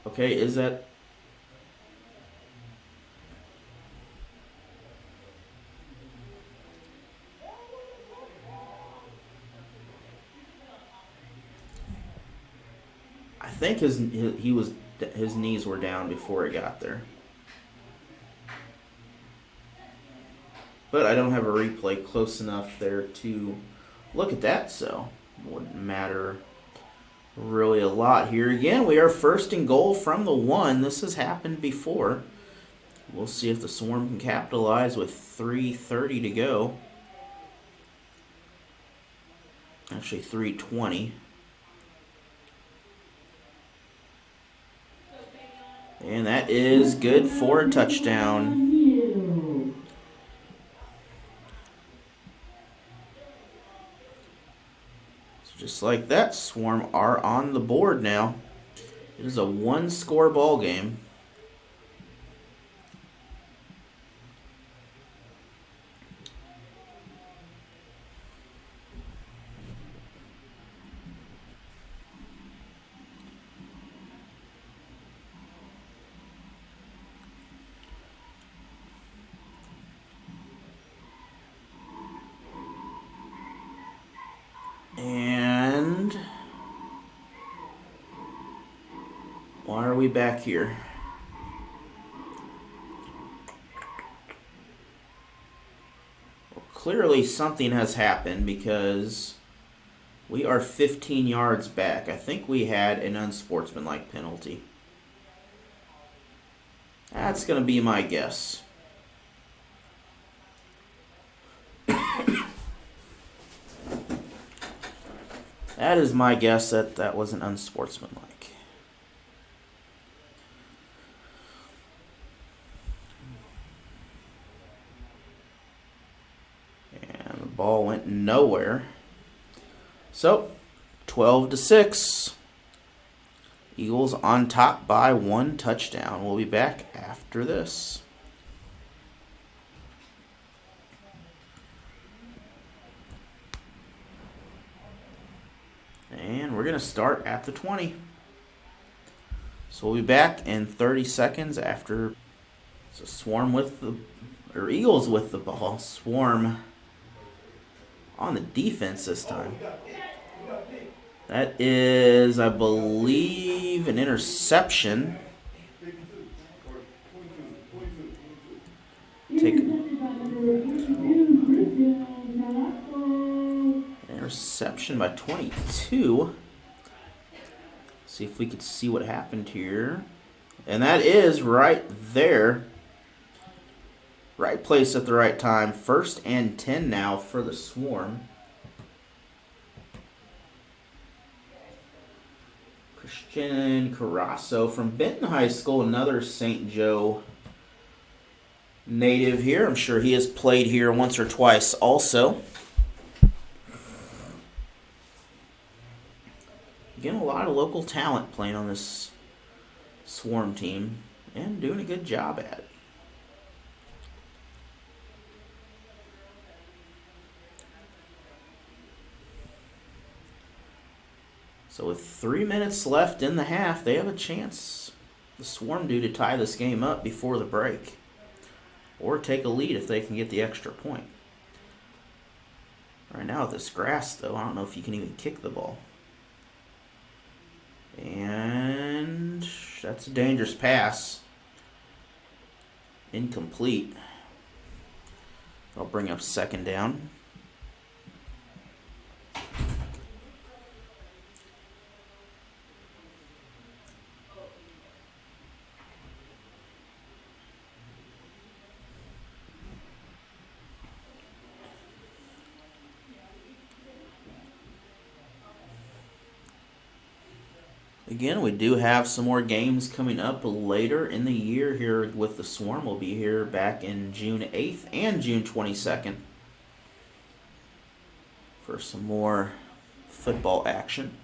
Okay, is that... I think his knees were down before he got there. But I don't have a replay close enough there to look at that, so it wouldn't matter really a lot here. Again, we are first and goal from the 1. This has happened before. We'll see if the Swarm can capitalize with 3:30 to go. Actually, 3:20. And that is good for a touchdown. So just like that, Swarm are on the board now. It is a 1-score ball game. And why are we back here? Well, clearly something has happened because we are 15 yards back. I think we had an unsportsmanlike penalty. That's going to be my guess. That is my guess that that was an unsportsmanlike. And the ball went nowhere. So, 12-6. Eagles on top by 1 touchdown. We'll be back after this. And we're going to start at the 20. So we'll be back in 30 seconds after. So Swarm with the, or Eagles with the ball. Swarm on the defense this time. That is, I believe, an interception. Interception by 22. See if we could see what happened here. And that is right there. Right place at the right time. 1st and 10 now for the Swarm. Christian Carasso from Benton High School, another St. Joe native here. I'm sure he has played here once or twice also. Again, a lot of local talent playing on this Swarm team and doing a good job at it. So with 3 minutes left in the half, they have a chance, the Swarm do, to tie this game up before the break. Or take a lead if they can get the extra point. Right now with this grass, though, I don't know if you can even kick the ball. And that's a dangerous pass. Incomplete. I'll bring up 2nd down. Again, we do have some more games coming up later in the year here with the Swarm. We'll be here back in June 8th and June 22nd for some more football action.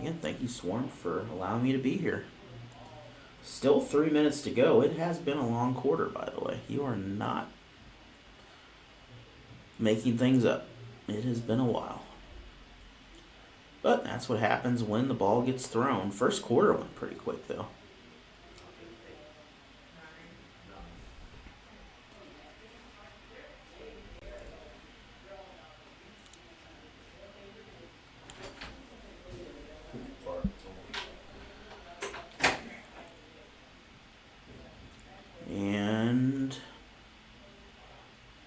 Again, thank you, Swarm, for allowing me to be here. Still 3 minutes to go. It has been a long quarter, by the way. You are not making things up. It has been a while. But that's what happens when the ball gets thrown. First quarter went pretty quick, though. And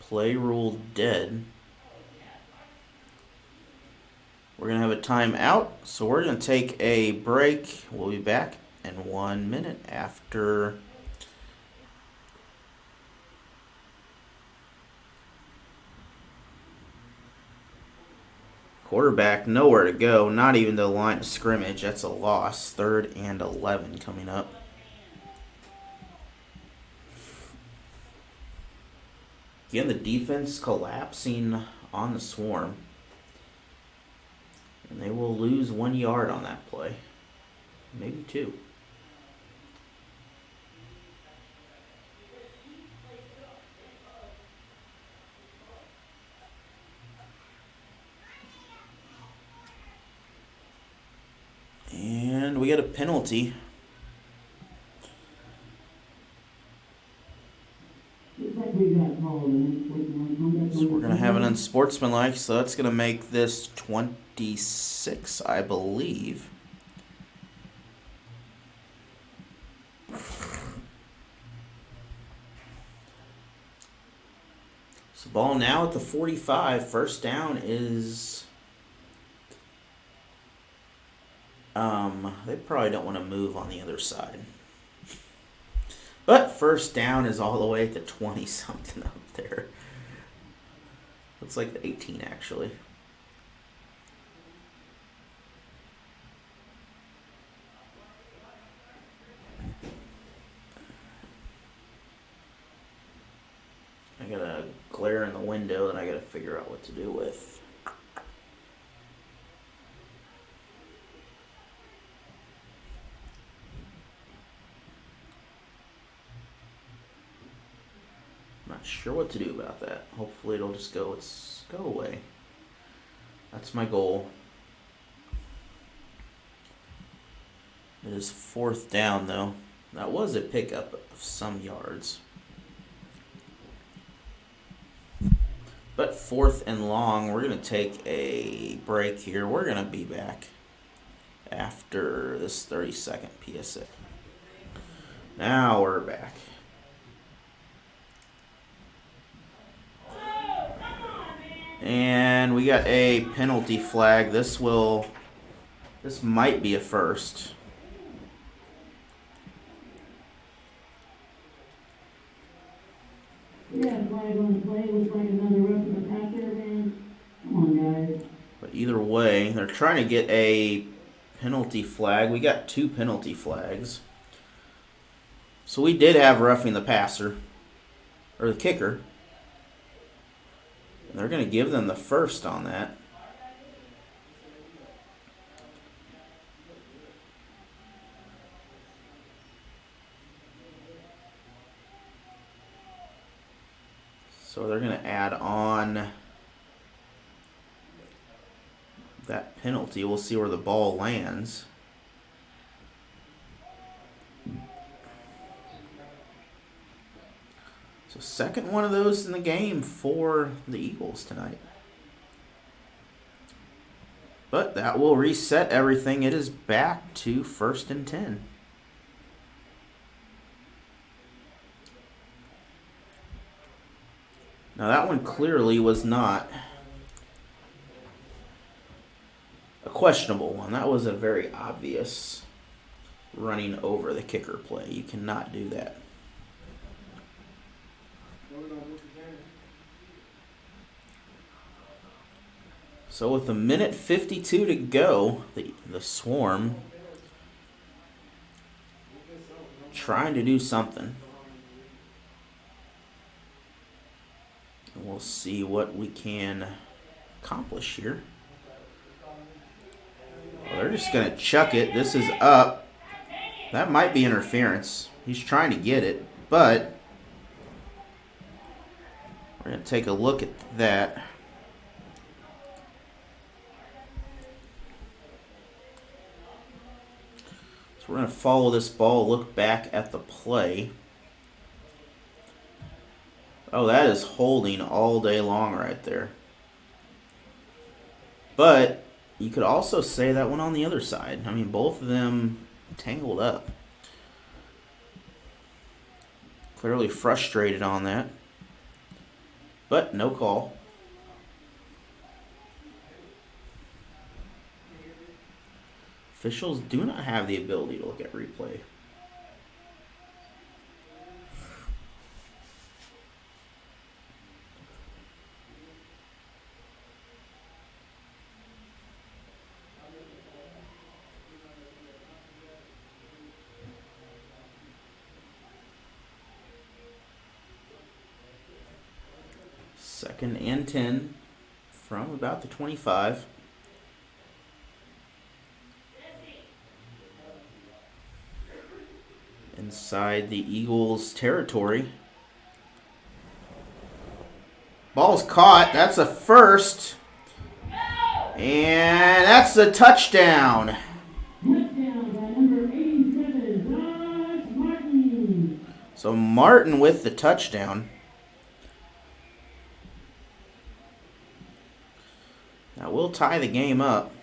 play rule dead. timeout, so we're going to take a break. We'll be back in 1 minute after. Quarterback, nowhere to go, not even to the line of scrimmage. That's a loss. 3rd and 11 coming up. Again, the defense collapsing on the swarm. And they will lose 1 yard on that play. Maybe 2. And we get a penalty. So we're going to have an unsportsmanlike, so that's going to make this 26, I believe. So ball now at the 45. First down is... they probably don't want to move on the other side. But first down is all the way at the 20-something up there. Looks like the 18, actually. I got a glare in the window that I got to figure out what to do with. Not sure what to do about that. Hopefully it'll just go away. That's my goal. It is 4th down though. That was a pickup of some yards. But 4th and long, we're going to take a break here. We're going to be back after this 30-second PSA. Now we're back. And we got a penalty flag. This might be a first. Yeah, flag on the play. Looks like another roughing the passer, man. Come on, guys. But either way, they're trying to get a penalty flag. We got 2 penalty flags. So we did have roughing the passer, or the kicker. They're going to give them the first on that. So they're going to add on that penalty. We'll see where the ball lands. So second one of those in the game for the Eagles tonight. But that will reset everything. It is back to 1st and 10. Now that one clearly was not a questionable one. That was a very obvious running over the kicker play. You cannot do that. So with 1:52 to go, the Swarm trying to do something. And we'll see what we can accomplish here. Well, they're just going to chuck it. This is up. That might be interference. He's trying to get it, but we're going to take a look at that. We're going to follow this ball, look back at the play. Oh, that is holding all day long right there. But you could also say that one on the other side. I mean, both of them tangled up. Clearly frustrated on that. But no call. Officials do not have the ability to look at replay. Second and 10 from about the 25. Inside the Eagles' territory. Ball's caught. That's a first. And that's a touchdown. Touchdown by number 87, Josh Martin. So Martin with the touchdown. That will tie the game up.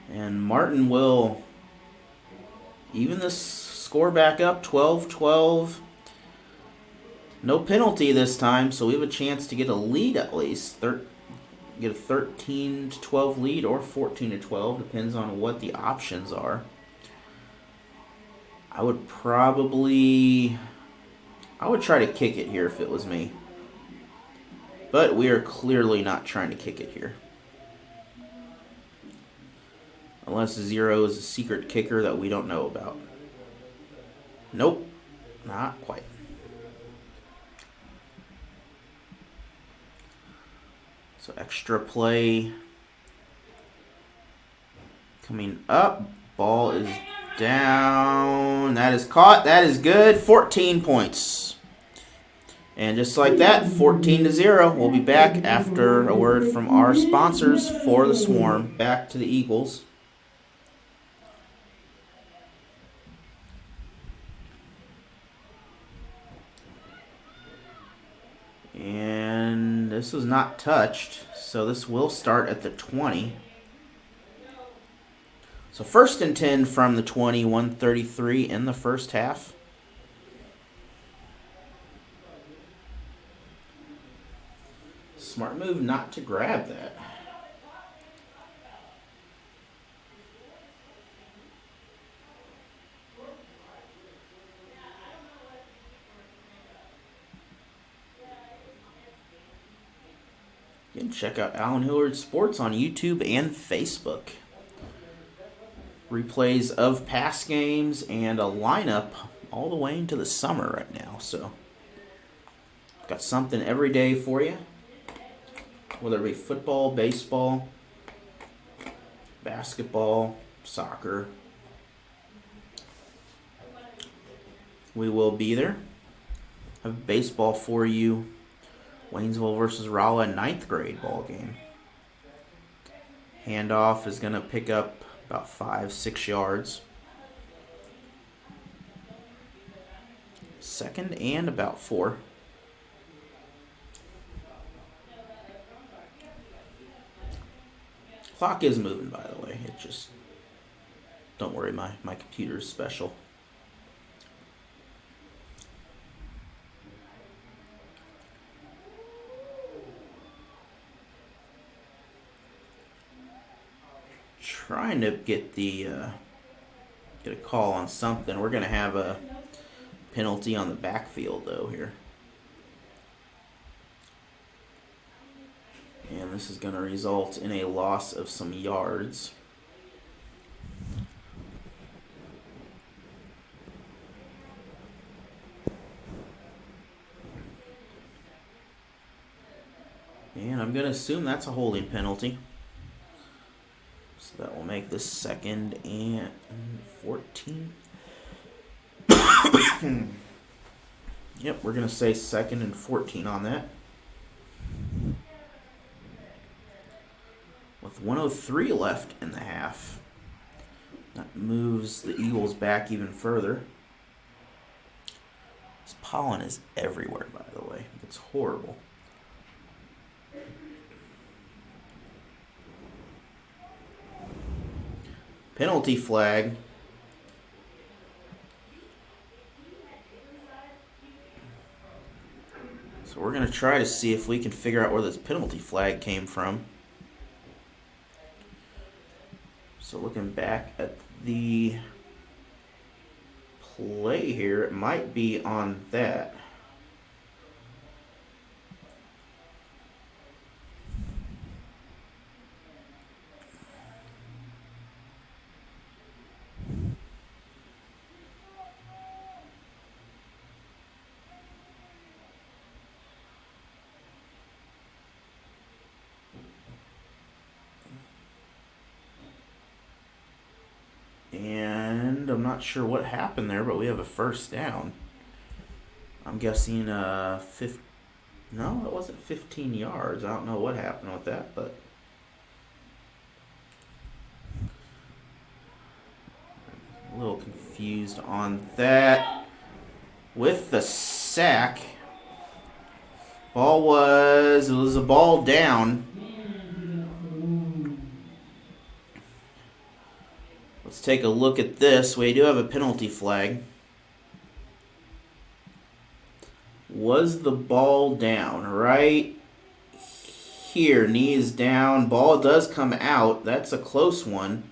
And Martin will even this score back up, 12-12. No penalty this time, so we have a chance to get a lead at least. Get a 13-12 lead or 14-12, depends on what the options are. I would try to kick it here if it was me. But we are clearly not trying to kick it here. Unless Zero is a secret kicker that we don't know about. Nope, not quite. So extra play coming up. Ball is down. That is caught. That is good. 14 points. And just like that, 14-0. We'll be back after a word from our sponsors for the Swarm. Back to the Eagles. And this was not touched, so this will start at the 20. So first and 10 from the 20, 1:33 in the first half. Smart move not to grab that. You can check out Allen Hilliard Sports on YouTube and Facebook. Replays of past games and a lineup all the way into the summer right now. So, got something every day for you. Whether it be football, baseball, basketball, soccer. We will be there. Have baseball for you. Waynesville versus Rolla, 9th grade ball game. Handoff is going to pick up about 5-6 yards. Second and about 4. Clock is moving, by the way. It just, don't worry, my computer's special. Trying to get a call on something. We're gonna have a penalty on the backfield though here, and this is gonna result in a loss of some yards. And I'm gonna assume that's a holding penalty. So that will make this 2nd and 14. Yep, we're going to say 2nd and 14 on that. With 1:03 left in the half. That moves the Eagles back even further. This pollen is everywhere, by the way. It's horrible. Penalty flag. So we're going to try to see if we can figure out where this penalty flag came from. So looking back at the play here, it might be on that. And I'm not sure what happened there, but we have a first down. I'm guessing no, it wasn't 15 yards. I don't know what happened with that, but a little confused on that. With the sack, it was a ball down. Let's take a look at this. We do have a penalty flag. Was the ball down? Right here, knee is down. Ball does come out. That's a close one.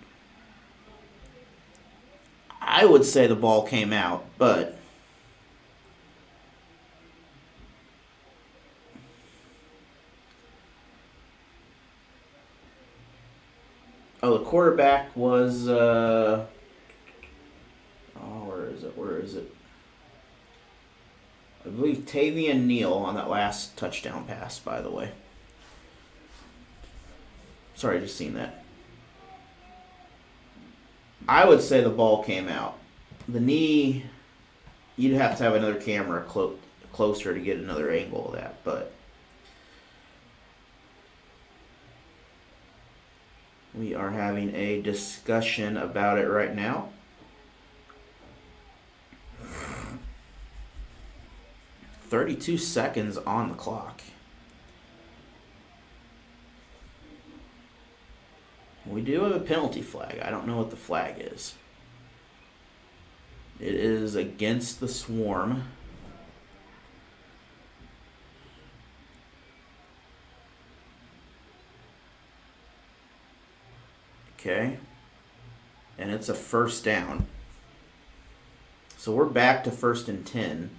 I would say the ball came out, but the quarterback was where is it? I believe Tavian Neal on that last touchdown pass, by the way. Sorry, just seen that. I would say the ball came out. The knee, you'd have to have another camera closer to get another angle of that, but we are having a discussion about it right now. .32 seconds on the clock. We do have a penalty flag. I don't know what the flag is. It is against the Swarm. Okay. And it's a first down. So we're back to 1st and 10.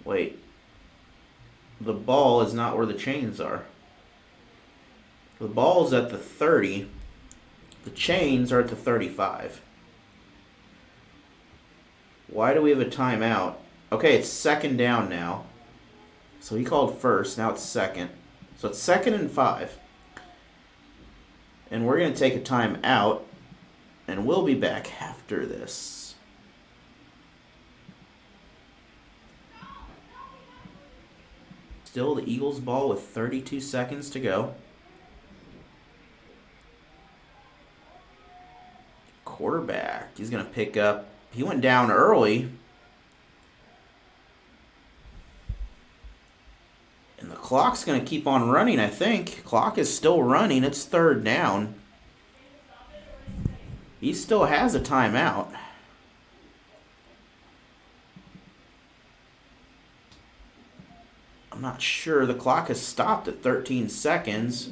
Wait. The ball is not where the chains are. The ball is at the 30. The chains are at the 35. Why do we have a timeout? Okay, it's 2nd down now. So he called first. Now it's 2nd. So it's 2nd and 5. And we're going to take a timeout. And we'll be back after this. Still the Eagles ball with 32 seconds to go. Quarterback. He's going to pick up. He went down early. And the clock's going to keep on running, I think. Clock is still running. It's 3rd down. He still has a timeout. I'm not sure. The clock has stopped at 13 seconds.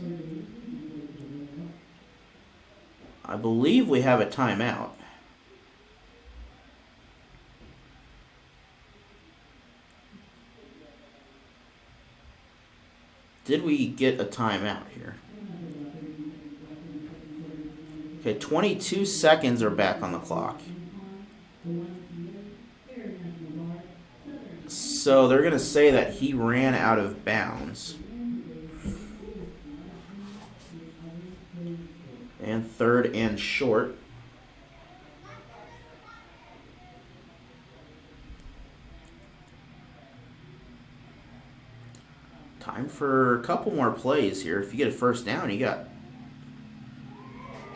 I believe we have a timeout. Did we get a timeout here? Okay, 22 seconds are back on the clock. So they're going to say that he ran out of bounds. And 3rd and short. Time for a couple more plays here. If you get a first down, you got...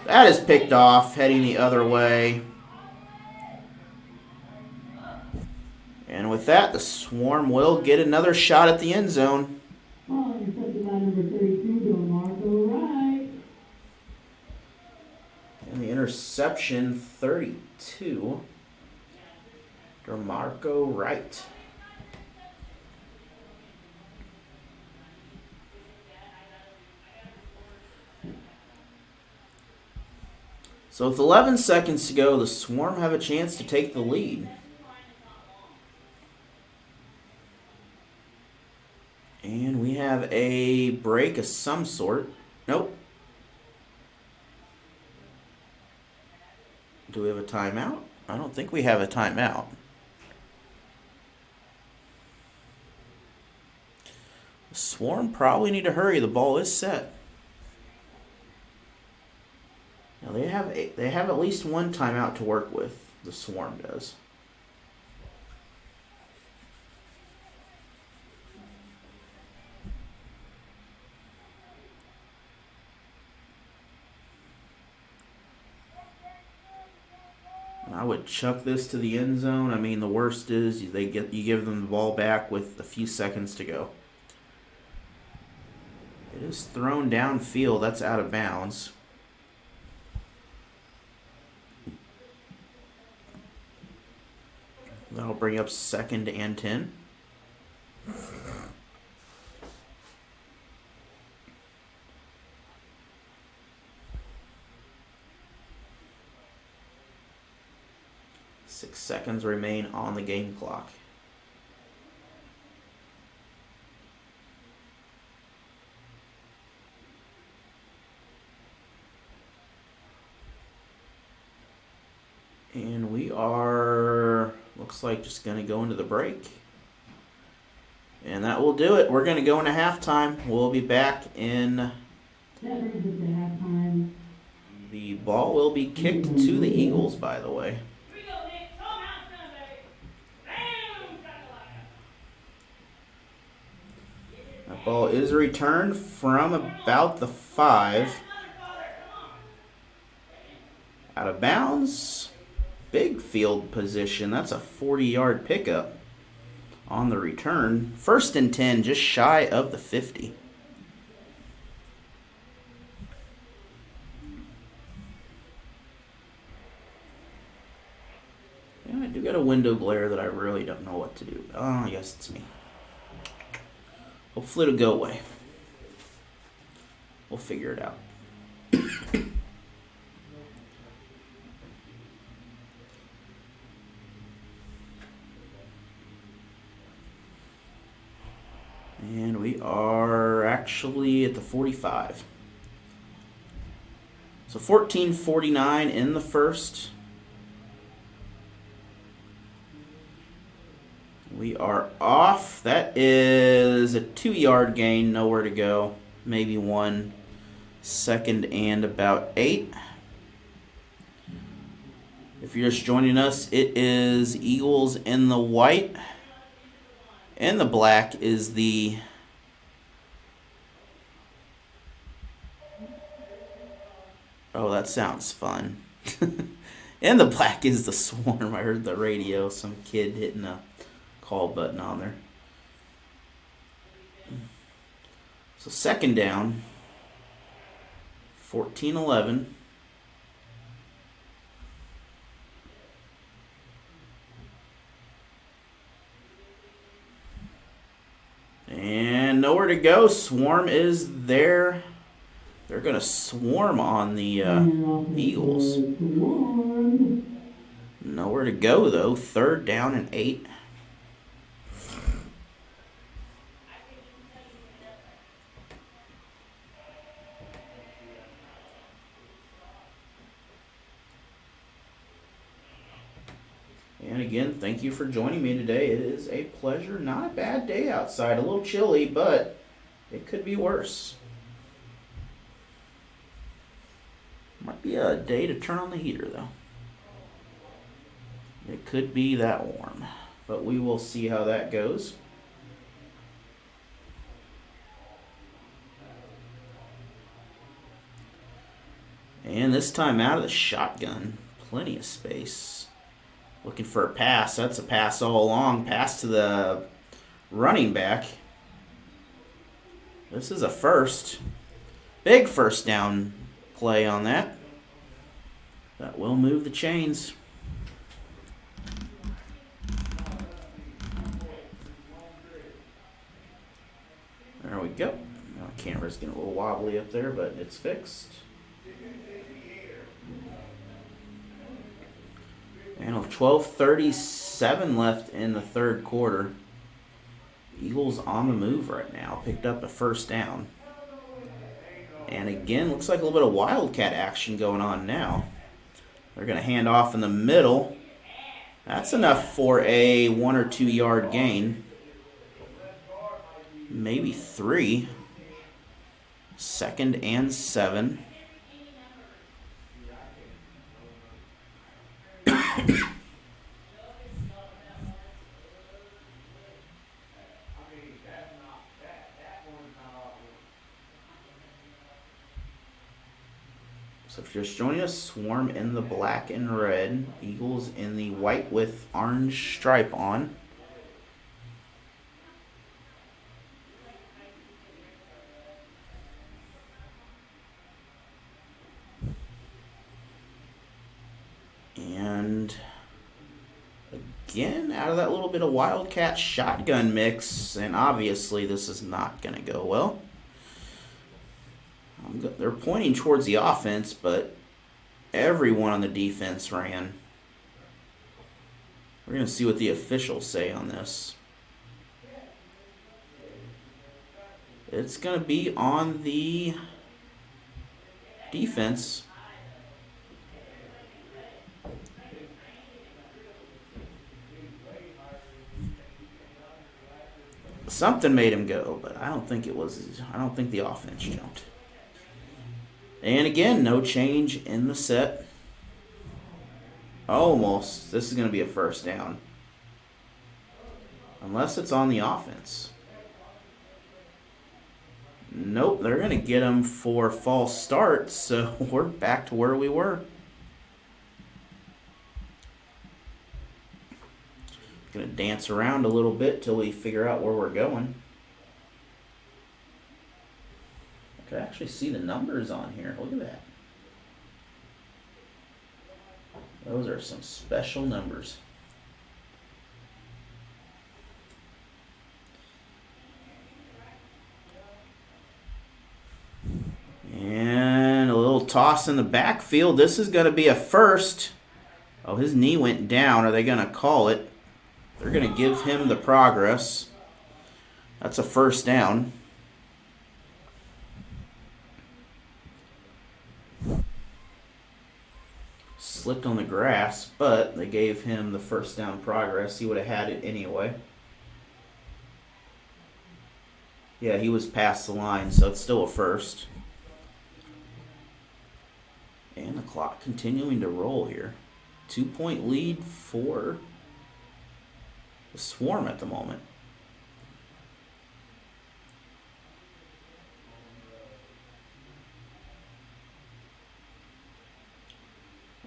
That is picked off, heading the other way. And with that, the Swarm will get another shot at the end zone. Intercepted by number 32, Marco Wright. And the interception, 32. DeMarco Wright. So with 11 seconds to go, the Swarm have a chance to take the lead. And we have a break of some sort. Nope. Do we have a timeout? I don't think we have a timeout. The Swarm probably need to hurry. The ball is set. Now they have at least one timeout to work with. The Swarm does. I would chuck this to the end zone. I mean, the worst is you give them the ball back with a few seconds to go. It is thrown downfield. That's out of bounds. That'll bring up 2nd and 10. Six seconds remain on the game clock. And we are, looks like, just going to go into the break. And that will do it. We're going to go into halftime. We'll be back in. That brings us to halftime. The ball will be kicked to the Eagles, by the way. That ball is returned from about the 5. Out of bounds. Big field position. That's a 40-yard pickup on the return. 1st and 10, just shy of the 50. Yeah, I do got a window glare that I really don't know what to do. Oh, I guess it's me. Hopefully it'll go away. We'll figure it out. And we are actually at the 45. So 14:49 in the first. We are off. That is a 2-yard gain, nowhere to go. Maybe 1. 2nd and about 8. If you're just joining us, it is Eagles in the white. And the black is the oh, that sounds fun. And the black is the Swarm. I heard the radio, some kid hitting a call button on there. So 2nd down, 14-11. And nowhere to go. Swarm is there. They're going to swarm on the Eagles. Nowhere to go, though. 3rd down and 8. And again, thank you for joining me today. It is a pleasure. Not a bad day outside. A little chilly, but it could be worse. Might be a day to turn on the heater, though. It could be that warm. But we will see how that goes. And this time out of the shotgun. Plenty of space. Looking for a pass. That's a pass all along. Pass to the running back. This is a first. Big 1st down play on that. That will move the chains. There we go. Now, camera's getting a little wobbly up there, but it's fixed. And with 12:37 left in the third quarter, Eagles on the move right now. Picked up a first down. And again, looks like a little bit of wildcat action going on now. They're going to hand off in the middle. That's enough for a 1 or 2 yard gain. Maybe 3. 2nd and 7. So if you're just joining us, Swarm in the black and red, Eagles in the white with orange stripe on. And again, out of that little bit of wildcat shotgun mix, and obviously this is not going to go well. They're pointing towards the offense, but everyone on the defense ran. We're going to see what the officials say on this. It's going to be on the defense. Something made him go, but I don't think the offense jumped. And again, no change in the set. Almost. This is going to be a first down. Unless it's on the offense. Nope, they're going to get him for false start, so we're back to where we were. Going to dance around a little bit till we figure out where we're going. I can actually see the numbers on here. Look at that. Those are some special numbers. And a little toss in the backfield. This is going to be a first. Oh, his knee went down. Are they going to call it? They're going to give him the progress. That's a first down. Slipped on the grass, but they gave him the first down progress. He would have had it anyway. Yeah, he was past the line, so it's still a first. And the clock continuing to roll here. 2-point lead for the Swarm at the moment.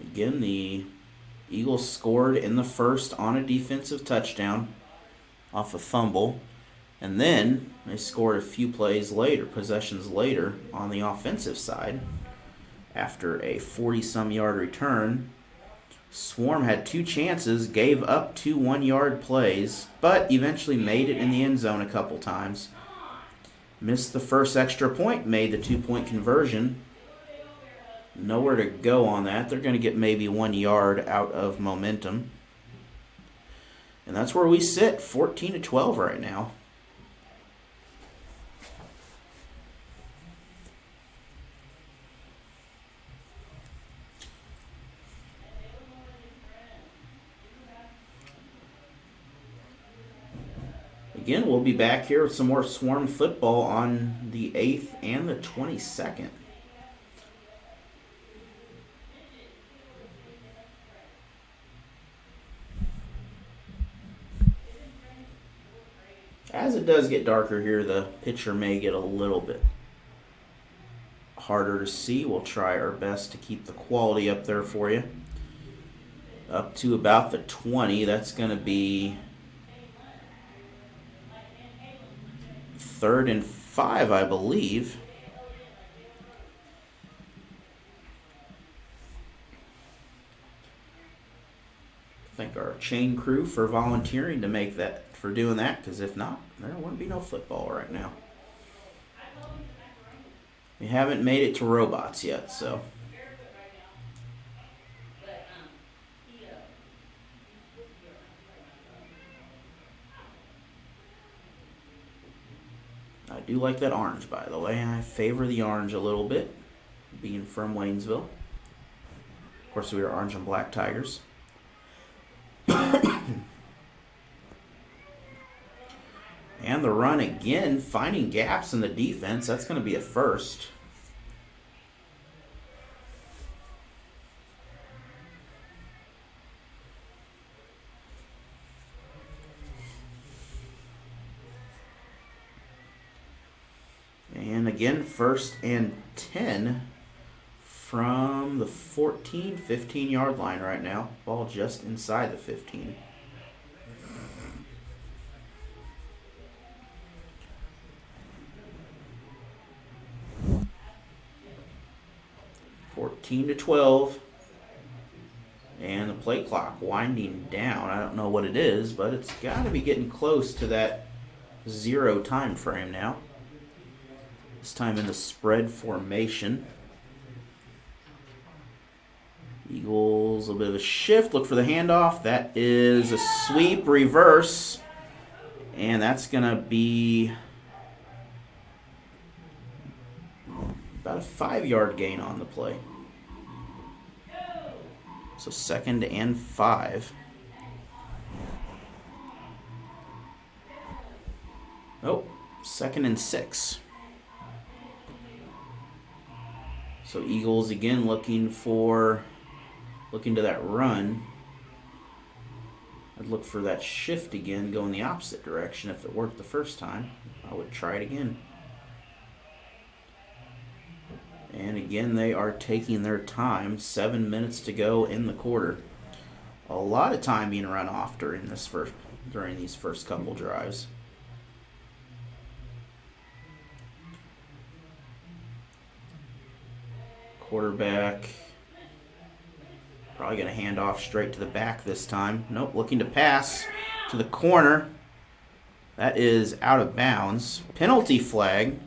Again, the Eagles scored in the first on a defensive touchdown off a fumble. And then they scored a few possessions later on the offensive side after a 40-some yard return. Swarm had 2 chances, gave up 2 one-yard plays, but eventually made it in the end zone a couple times. Missed the first extra point, made the 2-point conversion. Nowhere to go on that. They're going to get maybe 1 yard out of momentum. And that's where we sit, 14-12 right now. Again, we'll be back here with some more Swarm football on the 8th and the 22nd. As it does get darker here, the picture may get a little bit harder to see. We'll try our best to keep the quality up there for you. Up to about the 20, that's going to be 3rd and 5, I believe. Thank our chain crew for volunteering to make that, for doing that, because if not, there wouldn't be no football right now. We haven't made it to robots yet, so. I do like that orange, by the way. I favor the orange a little bit, being from Waynesville. Of course, we are orange and black Tigers. And the run again, finding gaps in the defense. That's going to be a first. And again, 1st and 10 from the 14, 15-yard line right now. Ball just inside the 15. To 12, and the play clock winding down. I don't know what it is, but it's got to be getting close to that 0 time frame now. This time in the spread formation. Eagles, a little bit of a shift. Look for the handoff. That is a sweep reverse, and that's going to be about a 5-yard gain on the play. So 2nd and 5. Oh, 2nd and 6. So Eagles again looking to that run. I'd look for that shift again, go in the opposite direction. If it worked the first time, I would try it again. And again, they are taking their time. 7 minutes to go in the quarter. A lot of time being run off during these first couple drives. Quarterback probably going to hand off straight to the back this time. Nope, looking to pass to the corner. That is out of bounds. Penalty flag.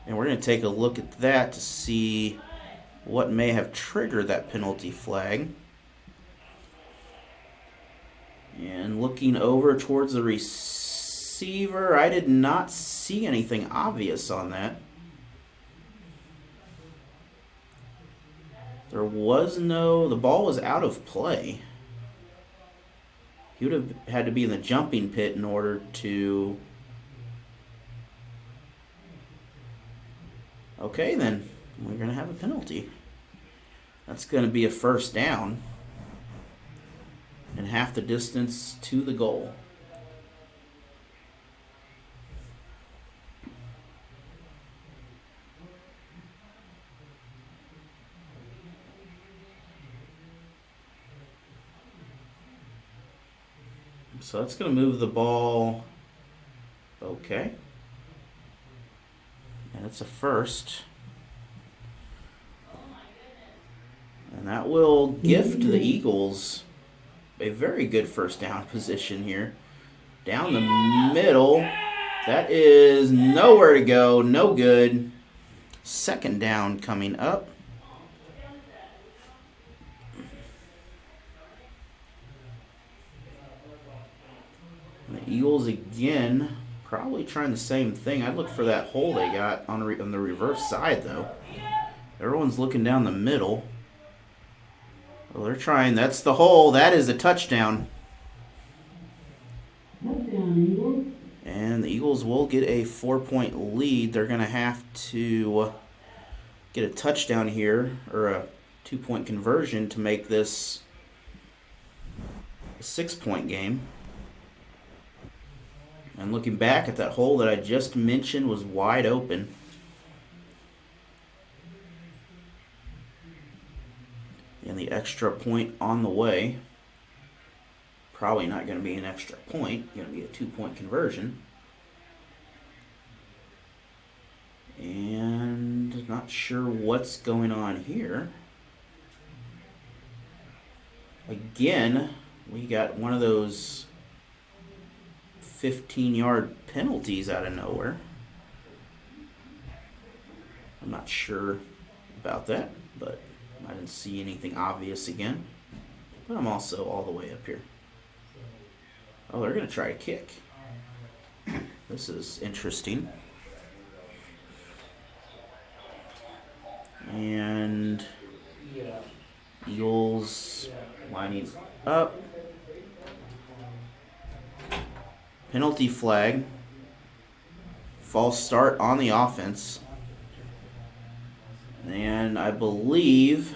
And we're going to take a look at that to see what may have triggered that penalty flag. And looking over towards the receiver, I did not see anything obvious on that. The ball was out of play. He would have had to be in the jumping pit in order to... Okay, then. We're going to have a penalty. That's going to be a first down. And half the distance to the goal. So that's going to move the ball. Okay. And it's a first. And that will gift the Eagles a very good first down position here. Down the middle. That is nowhere to go. No good. 2nd down coming up. And the Eagles again, probably trying the same thing. I'd look for that hole they got on the reverse side, though. Everyone's looking down the middle. Well, they're trying. That's the hole. That is a touchdown. And the Eagles will get a 4-point lead. They're going to have to get a touchdown here, or a 2-point conversion to make this a 6-point game. And looking back at that hole that I just mentioned was wide open. And the extra point on the way. Probably not going to be an extra point. Going to be a 2-point conversion. And not sure what's going on here. Again, We got one of those 15-yard penalties out of nowhere. I'm not sure about that, but I didn't see anything obvious again. But I'm also all the way up here. Oh, they're going to try a kick. This is interesting. And Eagles lining up. Penalty flag. False start on the offense. And I believe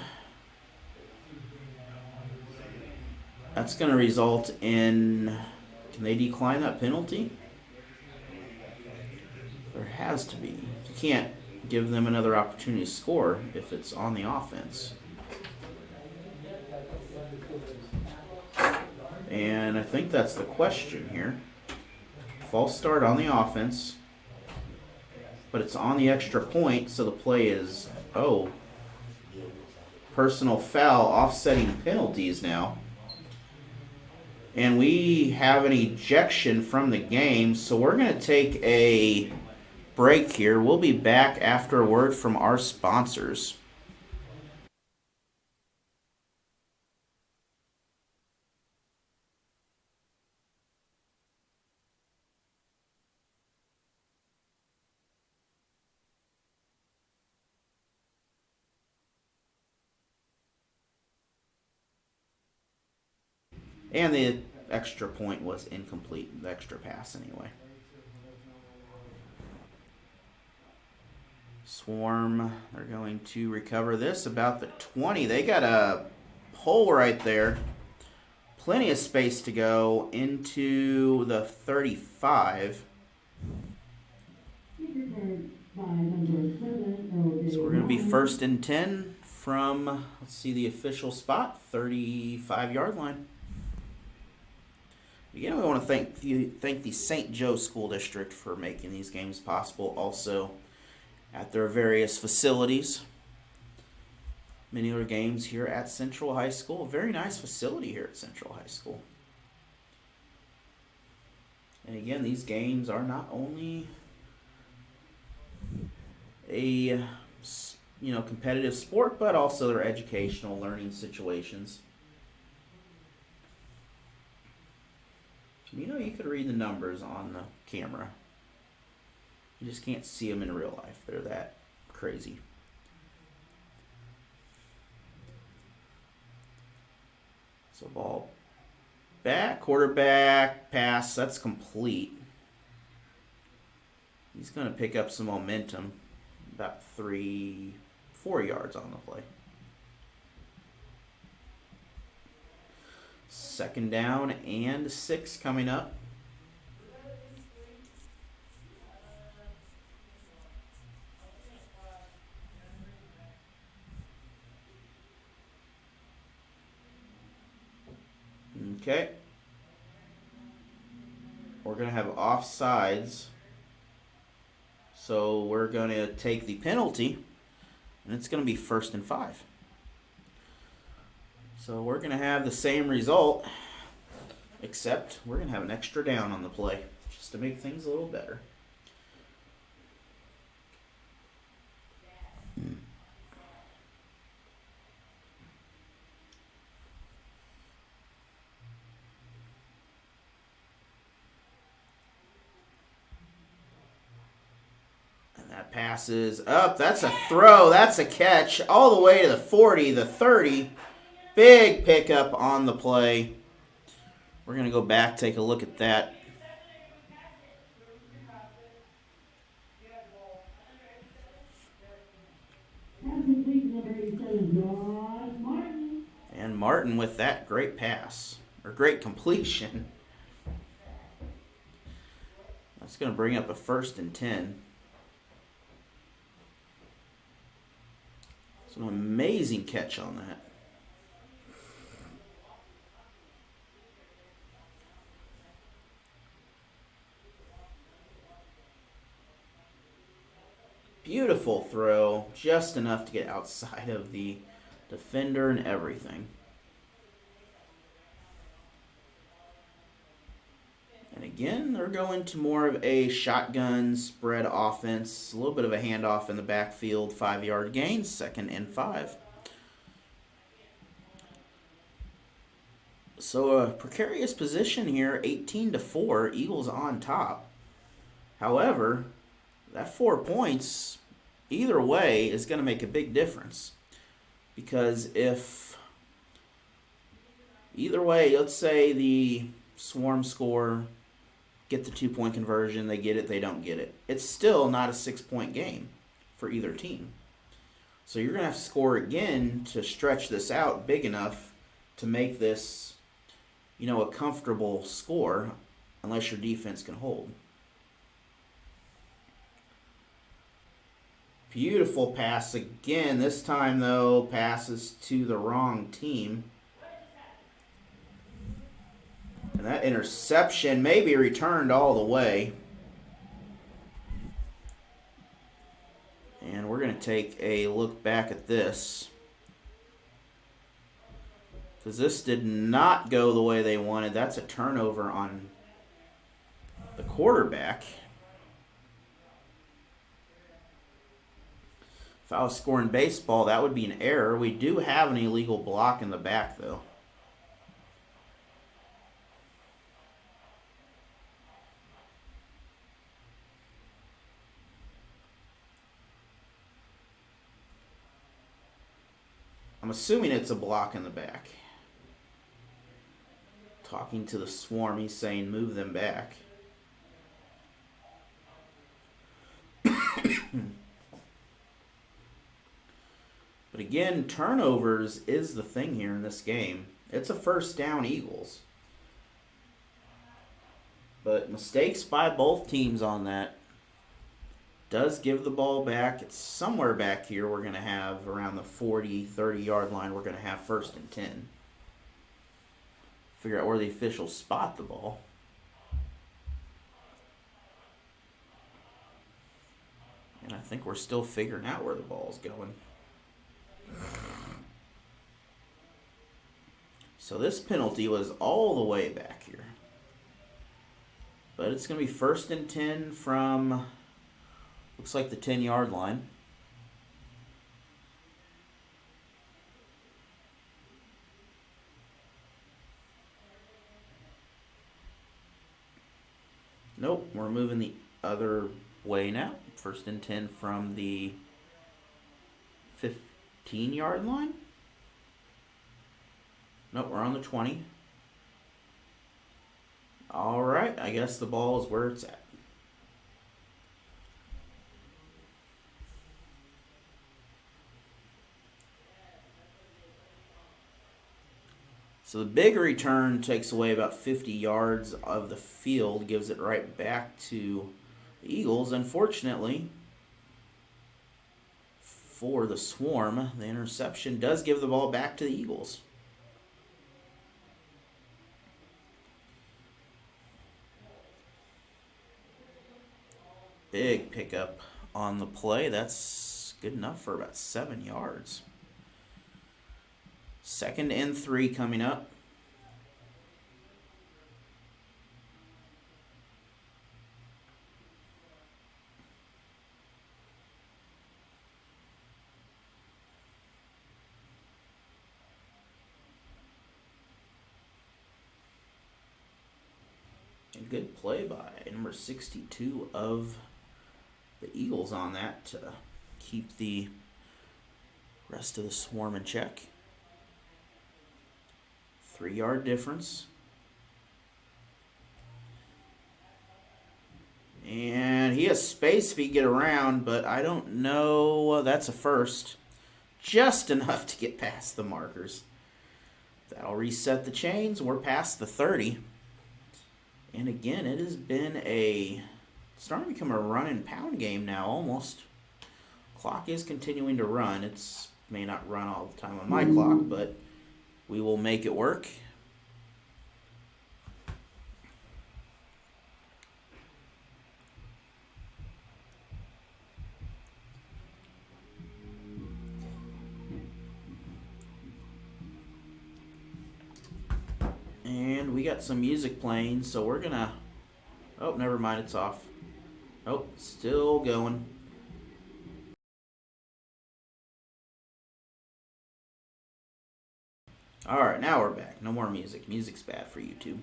that's going to result in... Can they decline that penalty? There has to be. You can't give them another opportunity to score if it's on the offense. And I think that's the question here. False start on the offense, but it's on the extra point, so the play is, personal foul, offsetting penalties now. And we have an ejection from the game, so we're going to take a break here. We'll be back after a word from our sponsors. And the extra point was incomplete, the extra pass anyway. Swarm, they're going to recover this about the 20. They got a hole right there. Plenty of space to go into the 35. So we're going to be 1st and 10 from, let's see the official spot, 35-yard line. Again, we want to thank the St. Joe School District for making these games possible. Also, at their various facilities. Many other games here at Central High School. A very nice facility here at Central High School. And again, these games are not only a competitive sport, but also they're educational learning situations. You could read the numbers on the camera. You just can't see them in real life. They're that crazy. So ball back, quarterback, pass, that's complete. He's going to pick up some momentum. About 3-4 yards on the play. 2nd down and 6 coming up. Okay. We're going to have offsides. So we're going to take the penalty, and it's going to be 1st and 5. So we're going to have the same result, except we're going to have an extra down on the play, just to make things a little better. That passes up. That's a throw. That's a catch. All the way to the 40, the 30. Big pickup on the play. We're going to go back, take a look at that. And Martin with that great pass, or great completion. That's going to bring up a 1st and 10. It's an amazing catch on that. Beautiful throw, just enough to get outside of the defender and everything. And again, they're going to more of a shotgun spread offense, a little bit of a handoff in the backfield, 5-yard gain, 2nd and 5. So a precarious position here, 18-4, Eagles on top. However, that 4 points, either way, is going to make a big difference. Because if, either way, let's say the Swarm score, get the 2-point conversion, they get it, they don't get it. It's still not a 6-point game for either team. So you're going to have to score again to stretch this out big enough to make this, a comfortable score, unless your defense can hold. Beautiful pass again. This time, though, passes to the wrong team. And that interception may be returned all the way. And we're going to take a look back at this. Because this did not go the way they wanted. That's a turnover on the quarterback. If I was scoring baseball, that would be an error. We do have an illegal block in the back, though. I'm assuming it's a block in the back. Talking to the Swarm, he's saying move them back. But again, turnovers is the thing here in this game. It's a 1st down Eagles. But mistakes by both teams on that does give the ball back. It's somewhere back here we're going to have around the 40, 30-yard line. We're going to have 1st and 10. Figure out where the officials spot the ball. And I think we're still figuring out where the ball's going. So this penalty was all the way back here. But it's going to be 1st and 10 from, looks like the 10-yard line. Nope, we're moving the other way now. 1st and 10 from the 15-yard line. Nope, we're on the 20. All right, I guess the ball is where it's at. So the big return takes away about 50 yards of the field, gives it right back to the Eagles. Unfortunately, for the Swarm, the interception does give the ball back to the Eagles. Big pickup on the play. That's good enough for about 7 yards. 2nd and 3 coming up. A good play by number 62 of the Eagles on that to keep the rest of the Swarm in check. 3-yard difference. And he has space if he can get around, but I don't know. That's a 1st. Just enough to get past the markers. That'll reset the chains. We're past the 30. And again, it has been starting to become a run and pound game now almost. Clock is continuing to run. It's may not run all the time on my clock, but we will make it work. And we got some music playing, so we're gonna Oh, never mind, it's off. Oh, still going. Alright, now we're back. No more music. Music's bad for YouTube.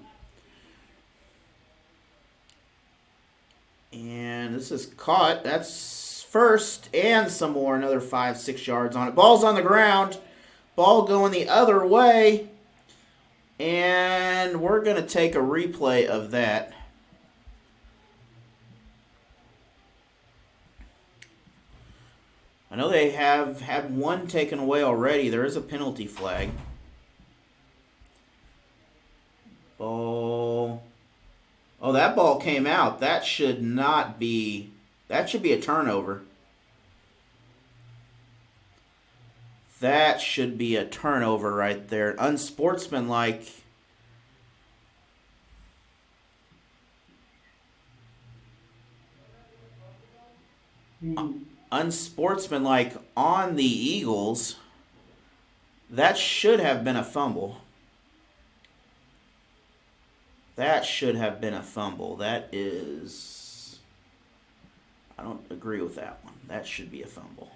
And this is caught. That's first and some more. Another 5-6 yards on it. Ball's on the ground. Ball going the other way. And we're going to take a replay of that. I know they have had one taken away already. There is a penalty flag. Ball. Oh, that ball came out. That should not be. That should be a turnover. That should be a turnover right there. Unsportsmanlike. Unsportsmanlike on the Eagles. That should have been a fumble. That should have been a fumble. That is... I don't agree with that one. That should be a fumble.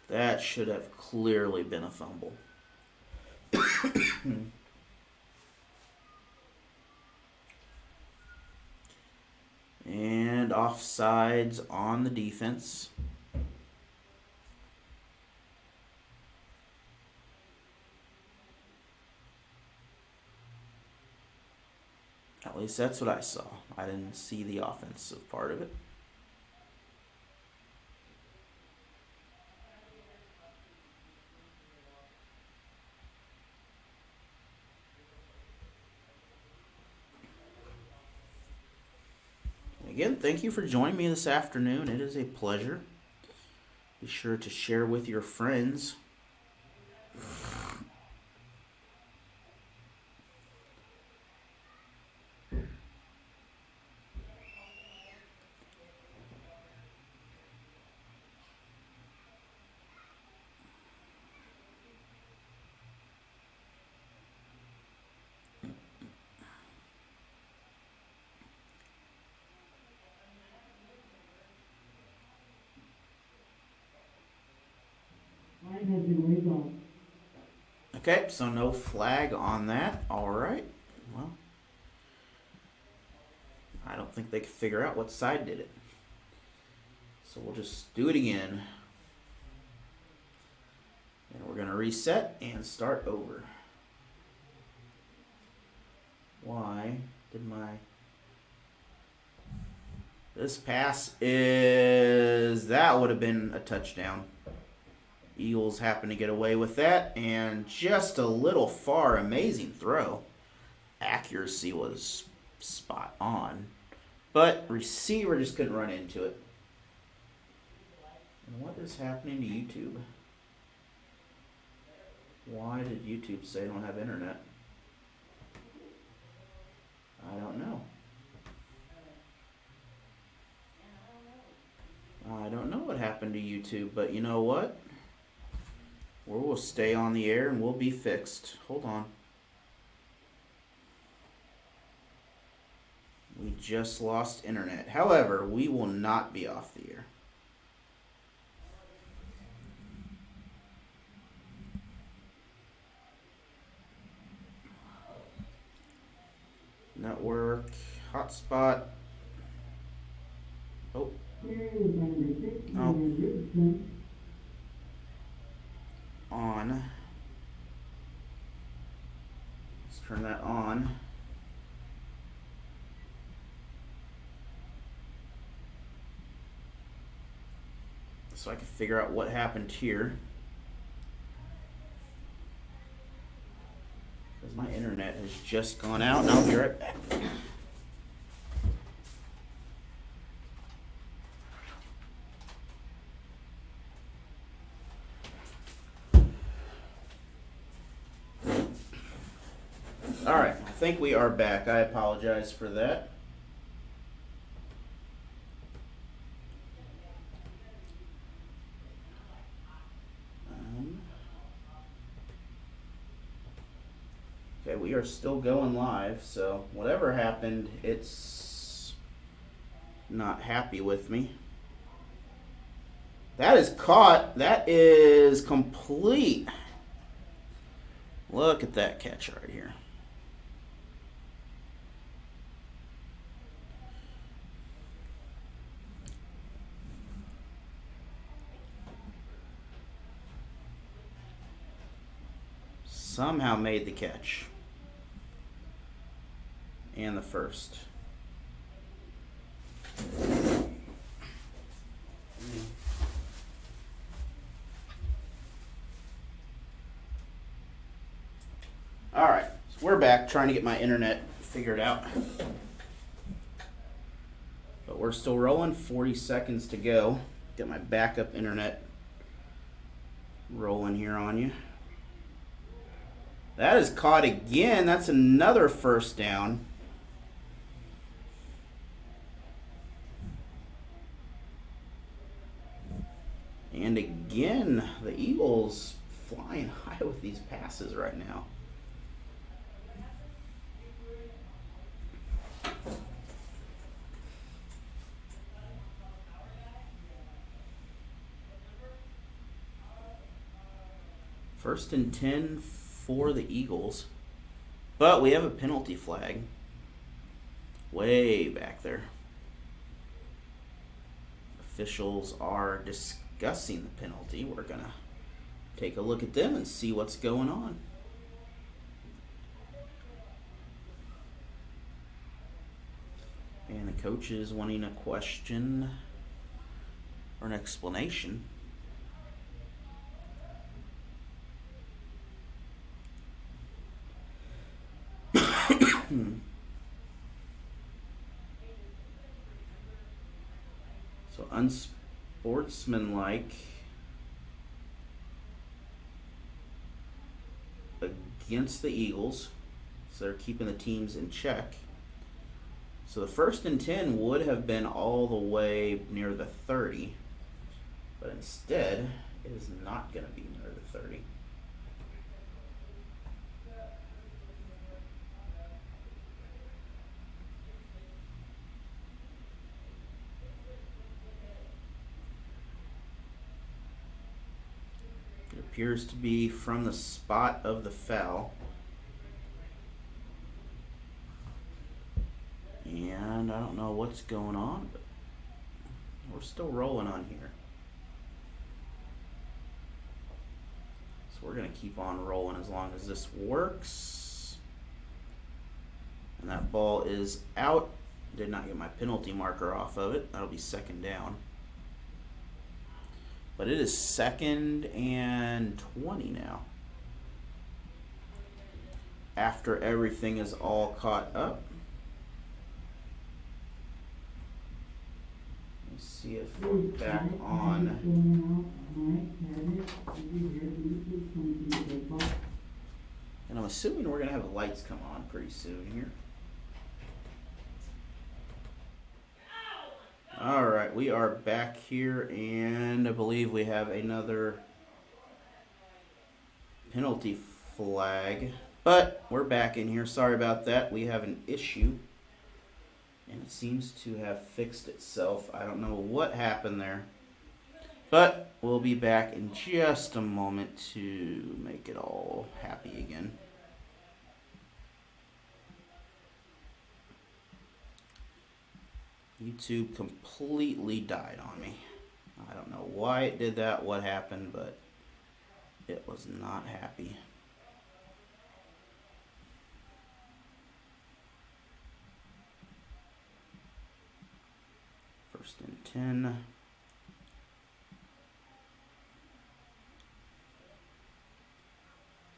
That should have clearly been a fumble. And offsides on the defense. At least that's what I saw. I didn't see the offensive part of it. Again, thank you for joining me this afternoon. It is a pleasure. Be sure to share with your friends. Okay, so no flag on that. All right. Well, I don't think they could figure out what side did it. So we'll just do it again. And we're going to reset and start over. Why did my... This pass is... That would have been a touchdown. Eagles happen to get away with that, and just a little far. Amazing throw. Accuracy was spot on, but receiver just couldn't run into it. And what is happening to YouTube? Why did YouTube say I don't have internet? I don't know. I don't know what happened to YouTube, but you know what? We'll stay on the air and we'll be fixed. Hold on. We just lost internet. However, we will not be off the air. Network, hotspot. Oh. Oh. On. Let's turn that on. So I can figure out what happened here. Because my internet has just gone out, and I'll be right back. Alright, I think we are back. I apologize for that. Okay, we are still going live, so whatever happened, it's not happy with me. That is caught. That is complete. Look at that catch right here. Somehow made the catch. And the first. Alright, so we're back trying to get my internet figured out. But we're still rolling, 40 seconds to go. Get my backup internet rolling here on you. That is caught again. That's another first down. And again, the Eagles flying high with these passes right now. First and 10 for the Eagles. But we have a penalty flag. Way back there. Officials are discussing the penalty. We're going to take a look at them and see what's going on. And the coach is wanting a question or an explanation. So unsportsmanlike against the Eagles. So they're keeping the teams in check. So the first and 10 would have been all the way near the 30. But instead, it is not going to be near the 30. It appears to be from the spot of the foul. And I don't know what's going on, but we're still rolling on here. So we're going to keep on rolling as long as this works. And that ball is out. Did not get my penalty marker off of it. That'll be second down. But it is 2nd and 20 now. After everything is all caught up. Let's see if we're back on. And I'm assuming we're going to have the lights come on pretty soon here. Alright, we are back here, and I believe we have another penalty flag. But we're back in here. Sorry about that. We have an issue. And it seems to have fixed itself. I don't know what happened there. But we'll be back in just a moment to make it all happy again. YouTube completely died on me. I don't know why it did that, what happened, but it was not happy. First and 10.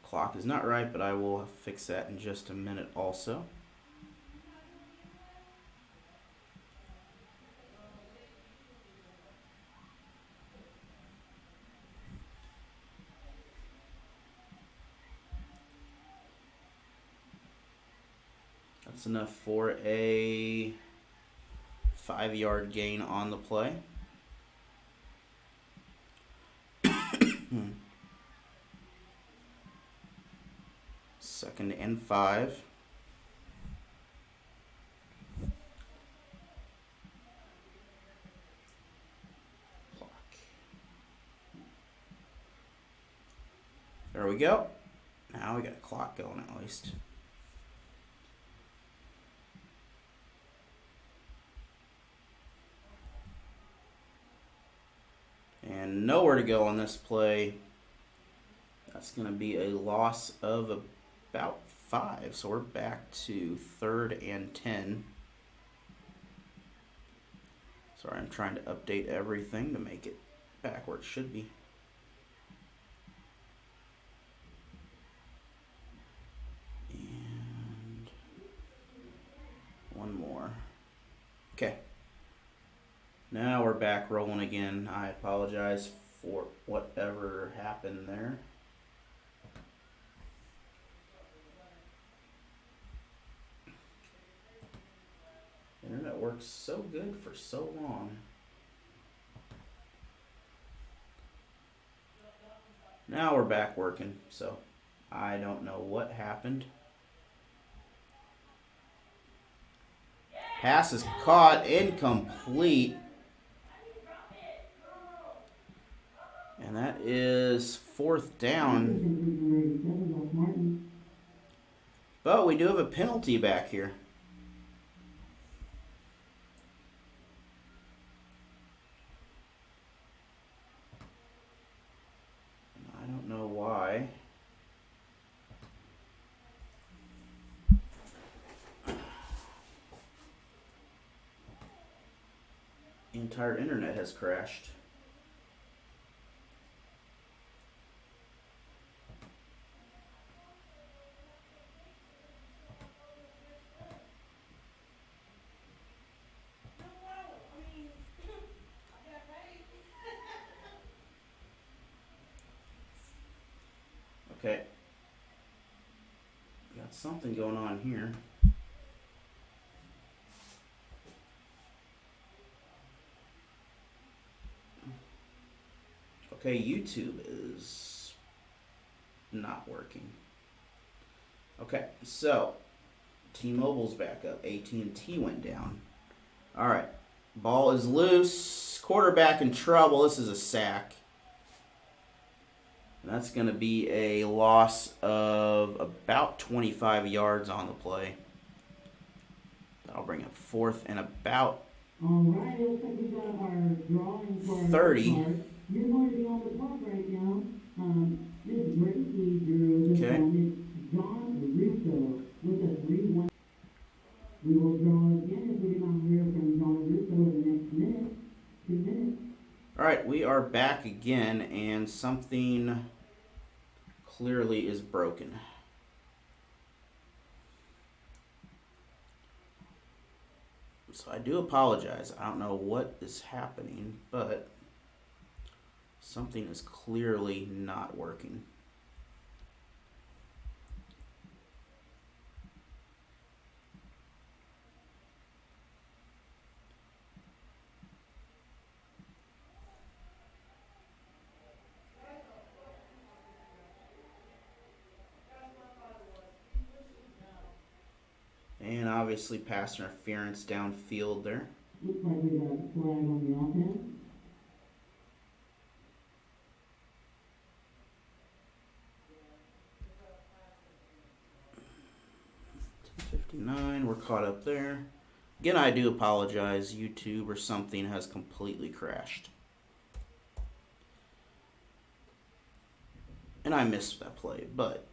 Clock is not right, but I will fix that in just a minute also. That's enough for a 5-yard gain on the play. 2nd and 5. Clock. There we go. Now we got a clock going at least. And nowhere to go on this play. That's going to be a loss of about 5. So we're back to 3rd and 10. Sorry, I'm trying to update everything to make it back where it should be. And one more. Okay. Now we're back rolling again. I apologize for whatever happened there. Internet works so good for so long. Now we're back working, so I don't know what happened. Pass is caught, incomplete. And that is 4th down. But we do have a penalty back here. I don't know why. The entire internet has crashed. Okay. Got something going on here. Okay, YouTube is not working. Okay, so T-Mobile's back up. AT&T went down. All right, ball is loose. Quarterback in trouble. This is a sack. And that's going to be a loss of about 25 yards on the play. That'll bring up 4th and about 30. You're going to be on the clock right now. This Gracie drew this one. It's John Russo with a 3-1. We will draw again if we do not hear from John Russo in the next minute, 2 minutes. All right, we are back again, and something clearly is broken. So I do apologize. I don't know what is happening, but something is clearly not working. And obviously pass interference downfield there. Looks like we got a flag on the offense. .59, we're caught up there. Again, I do apologize. YouTube or something has completely crashed. And I missed that play, but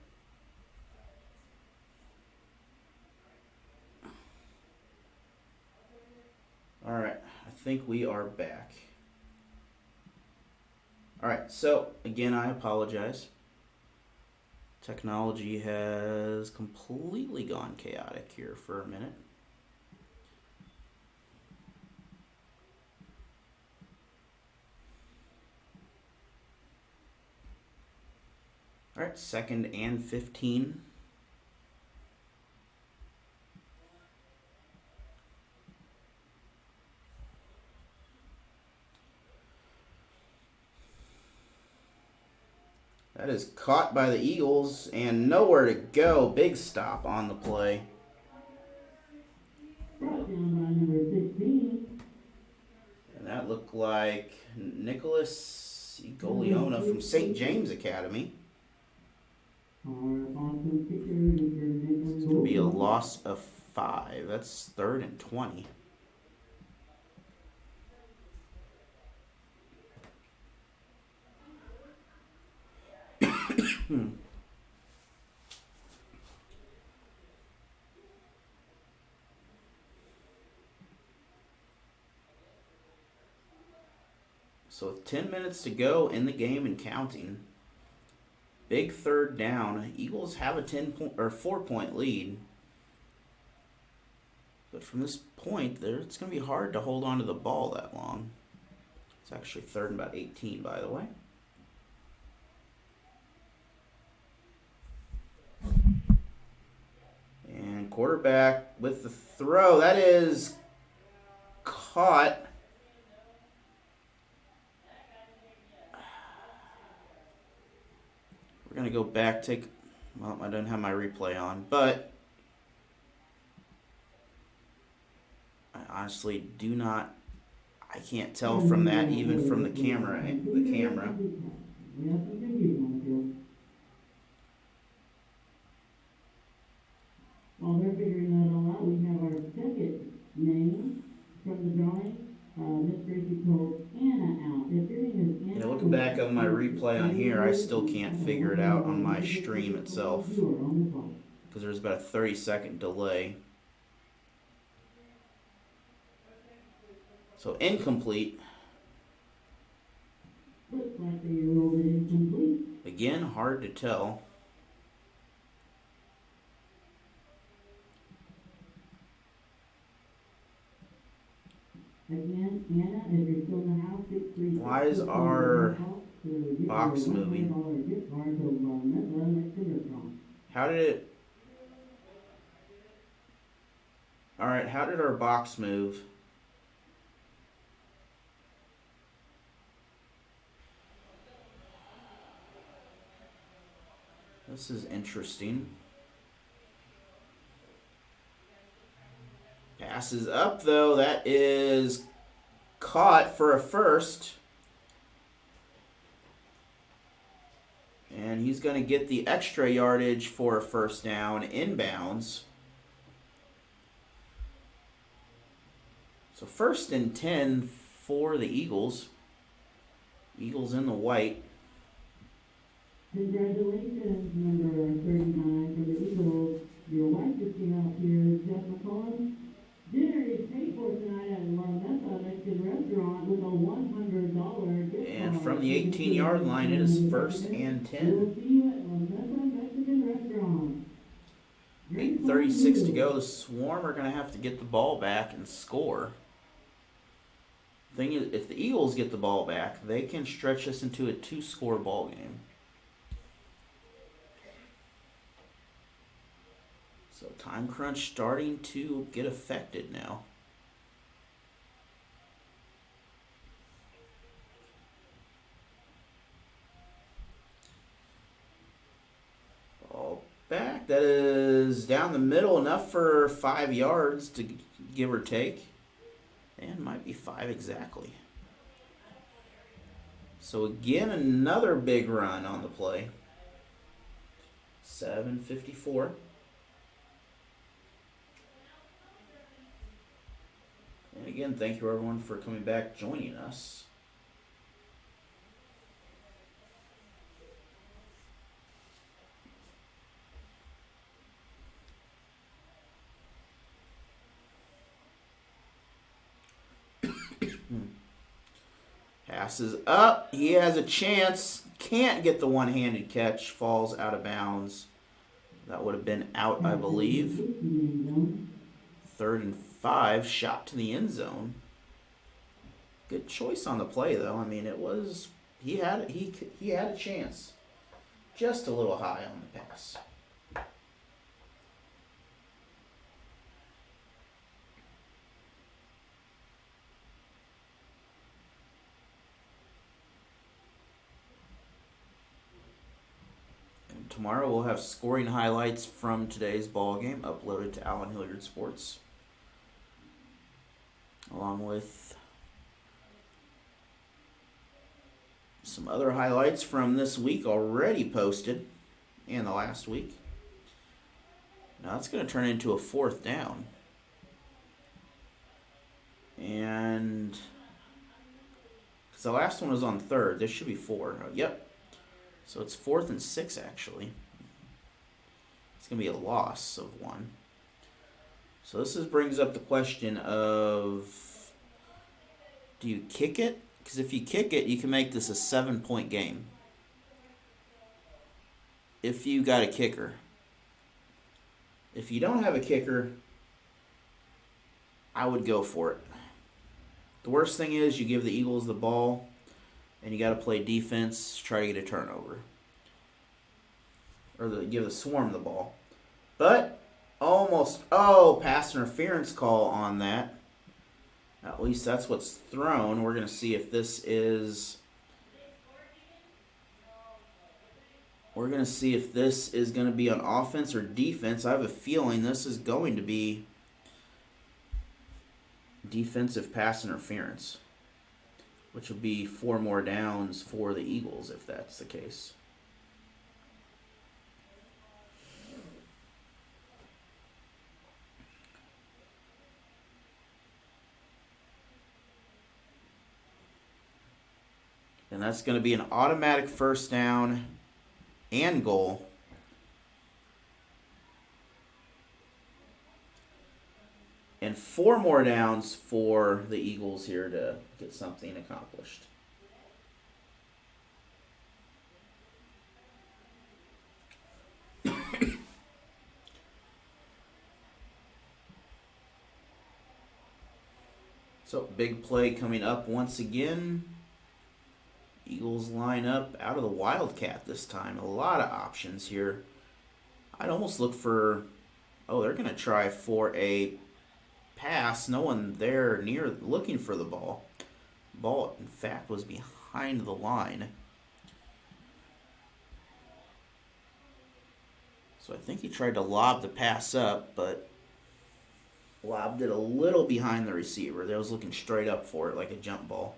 all right, I think we are back. All right, so again, I apologize. Technology has completely gone chaotic here for a minute. All right, 2nd and 15. That is caught by the Eagles and nowhere to go. Big stop on the play. Brought down by number 16. And that looked like Nicholas Igoliona from St. James Academy. Our awesome kicker, Mr. Nicholas. It's going to be a loss of 5. That's 3rd and 20. So with 10 minutes to go in the game and counting, big 3rd down. Eagles have a 4-point lead, but from this point, it's going to be hard to hold on to the ball that long. It's actually 3rd and about 18, by the way. And quarterback with the throw. That is caught. We're going to go back, well, I don't have my replay on, but I honestly I can't tell from that, even from the camera. While they're figuring that all out, we have our second name from the drawing. Miss Gracie told Anna out. If your name is Anna, Looking back on my replay on here, I still can't figure it out on my stream itself because there's about a 30-second delay. So incomplete. Looks like they rolled it incomplete. Again, hard to tell. Again, Anna, if you're still in the house, 636. Why is our box moving? How did it... Alright, how did our box move? This is interesting. Passes up, though. That is caught for a first. And he's going to get the extra yardage for a first down inbounds. So 1st and 10 for the Eagles. Eagles in the white. Congratulations, number 39 for the Eagles. Your wife just came out here, Jeff McCollum. Dinner is paid for tonight at La Mesa Mexican Restaurant with a $100 gift card. And from the 18-yard line, it is 1st and 10. We'll see you at La Mesa Mexican Restaurant. 8:36 to go. The Swarm are going to have to get the ball back and score. Thing is, if the Eagles get the ball back, they can stretch this into a 2-score ball game. So time crunch starting to get affected now. Ball back. That is down the middle, enough for 5 yards to give or take. And might be 5 exactly. So again, another big run on the play. 7:54. And again, thank you everyone for coming back, joining us. Passes up. He has a chance. Can't get the one-handed catch. Falls out of bounds. That would have been out, I believe. 3rd and 5. Shot to the end zone. Good choice on the play, though. I mean, it was... He had a chance. Just a little high on the pass. tomorrow we'll have scoring highlights from today's ball game uploaded to Allen Hilliard Sports, along with some other highlights from this week already posted and the last week. Now it's going to turn into a 4th down. And because the last one was on 3rd, this should be 4. Yep. So it's 4th and 6 actually. It's going to be a loss of 1. So this brings up the question of, do you kick it? Because if you kick it, you can make this a 7-point game. If you got a kicker. If you don't have a kicker, I would go for it. The worst thing is you give the Eagles the ball and you got to play defense, try to get a turnover. Or give the Swarm the ball. But almost, pass interference call on that. At least that's what's thrown. We're going to see if this is... We're going to see if this is going to be on offense or defense. I have a feeling this is going to be defensive pass interference, which would be 4 more downs for the Eagles if that's the case. And that's going to be an automatic 1st down and goal. And 4 more downs for the Eagles here to get something accomplished. So big play coming up once again. Eagles line up out of the Wildcat this time. A lot of options here. I'd almost look for... they're going to try for a pass. No one there near looking for the ball. Ball, in fact, was behind the line. So I think he tried to lob the pass up, but lobbed it a little behind the receiver. They was looking straight up for it like a jump ball.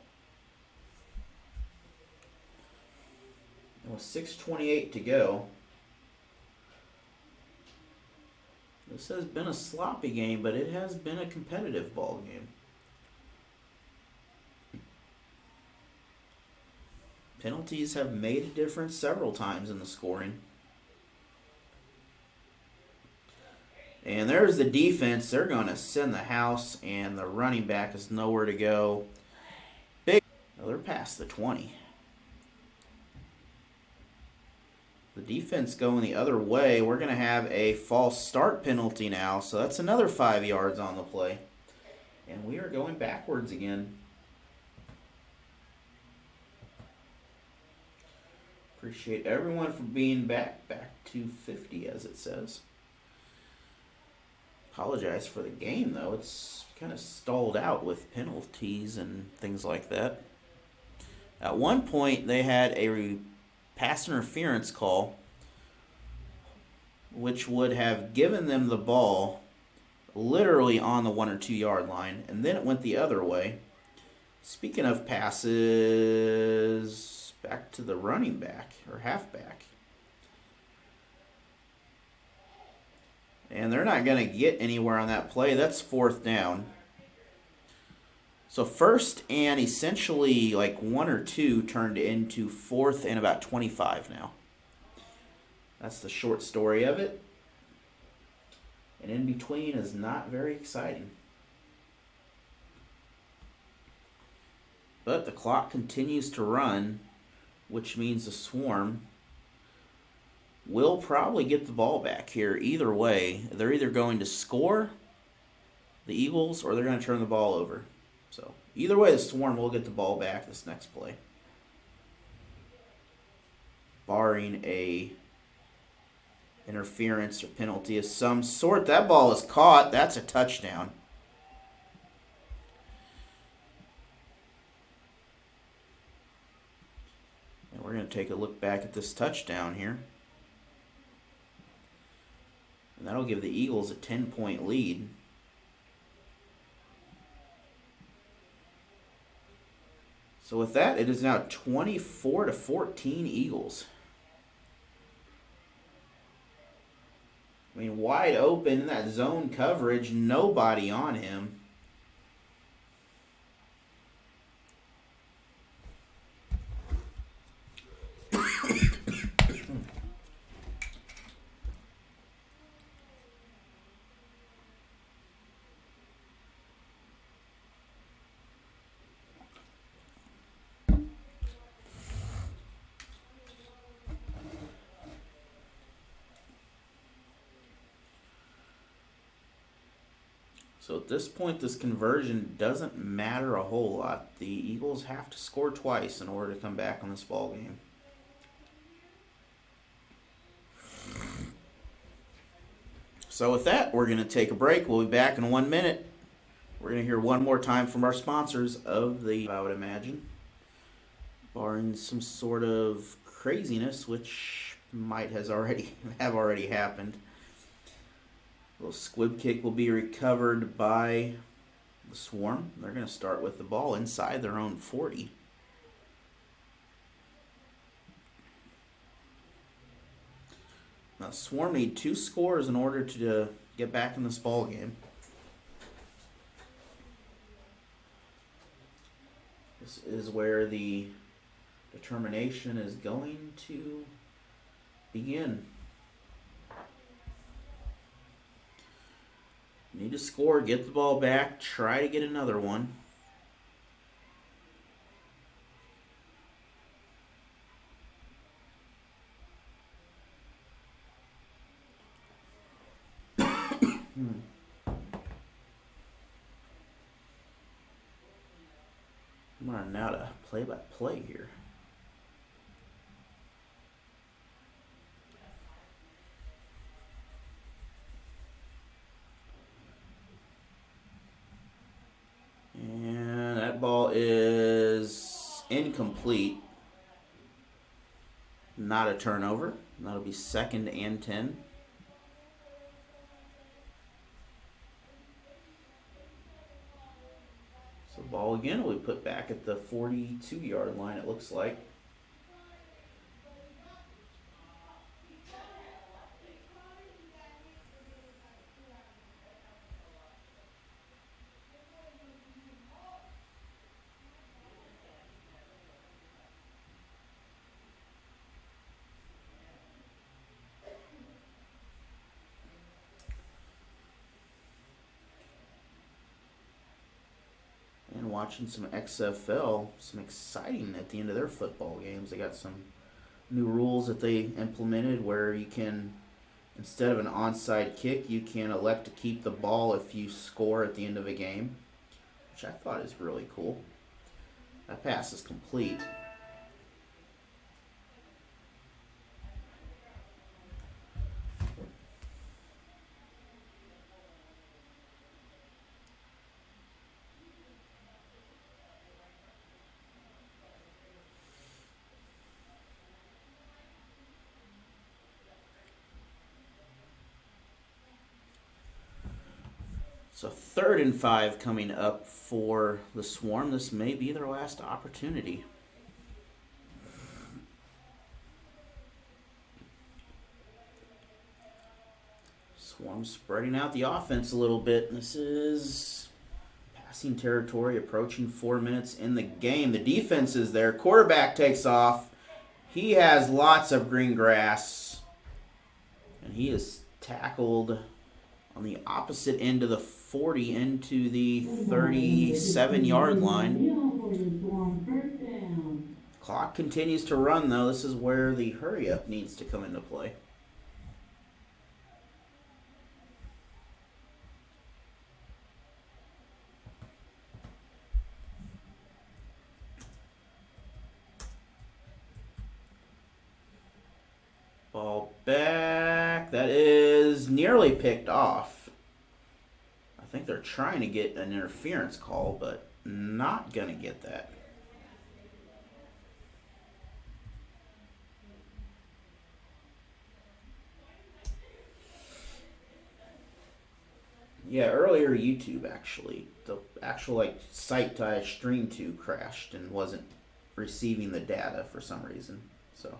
With 6:28 to go. This has been a sloppy game, but it has been a competitive ball game. Penalties have made a difference several times in the scoring. And there's the defense. They're going to send the house, and the running back is nowhere to go. They're past the 20. The defense going the other way. We're going to have a false start penalty now, so that's another 5 yards on the play. And we are going backwards again. Appreciate everyone for being back to 50 as it says. Apologize for the game though. It's kind of stalled out with penalties and things like that. At one point they had a pass interference call which would have given them the ball literally on the 1 or 2 yard line, and then it went the other way. Speaking of passes, back to the running back or halfback. And they're not going to get anywhere on that play. That's 4th down. So 1st and essentially like 1 or 2 turned into 4th and about 25 now. That's the short story of it. And in between is not very exciting. But the clock continues to run, which means the Swarm will probably get the ball back here. Either way, they're either going to score, the Eagles, or they're going to turn the ball over. So either way, the Swarm will get the ball back this next play, barring a interference or penalty of some sort. That ball is caught. That's a touchdown. And we're going to take a look back at this touchdown here. And that'll give the Eagles a 10-point lead. So with that, it is now 24-14 Eagles. I mean, wide open in that zone coverage, nobody on him. So at this point, this conversion doesn't matter a whole lot. The Eagles have to score twice in order to come back on this ball game. So with that, we're going to take a break. We'll be back in 1 minute. We're going to hear one more time from our sponsors of the, I would imagine, barring some sort of craziness, which might have already happened. A little squib kick will be recovered by the Swarm. They're going to start with the ball inside their own 40. Now, Swarm need 2 scores in order to get back in this ball game. This is where the determination is going to begin. Need to score, get the ball back, try to get another one. I'm running out of play-by-play here. And that ball is incomplete. Not a turnover. That'll be 2nd and 10. So ball again will be put back at the 42-yard line, it looks like. And watching some XFL, some exciting at the end of their football games. They got some new rules that they implemented where you can, instead of an onside kick, you can elect to keep the ball if you score at the end of a game, which I thought is really cool. That pass is complete. So 3rd and 5 coming up for the Swarm. This may be their last opportunity. Swarm spreading out the offense a little bit. This is passing territory, approaching 4 minutes in the game. The defense is there. Quarterback takes off. He has lots of green grass. And he is tackled on the opposite end of the 40 into the 37-yard line. Clock continues to run, though. This is where the hurry-up needs to come into play. Ball back. That is nearly picked off. I think they're trying to get an interference call, but not going to get that. Yeah, earlier YouTube actually. The actual like site I streamed to crashed and wasn't receiving the data for some reason. So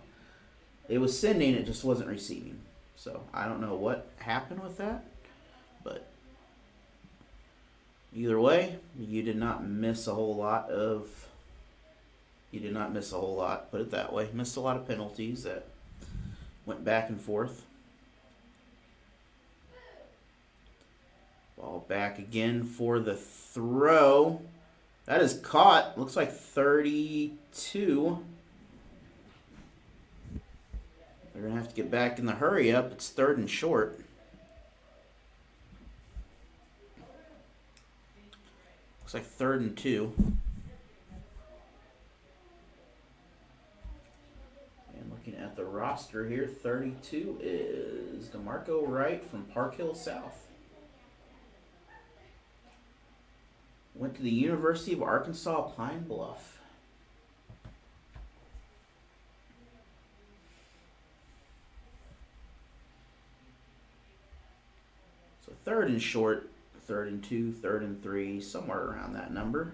it was sending, it just wasn't receiving. So I don't know what happened with that, but either way, you did not miss a whole lot of. You did not miss a whole lot, put it that way. Missed a lot of penalties that went back and forth. Ball back again for the throw. That is caught. Looks like 32. They're going to have to get back in the hurry up. It's 3rd and short. Looks like 3rd and 2. And looking at the roster here, 32 is DeMarco Wright from Park Hill South. Went to the University of Arkansas Pine Bluff. So 3rd and short, 3rd and 2, 3rd and 3, somewhere around that number.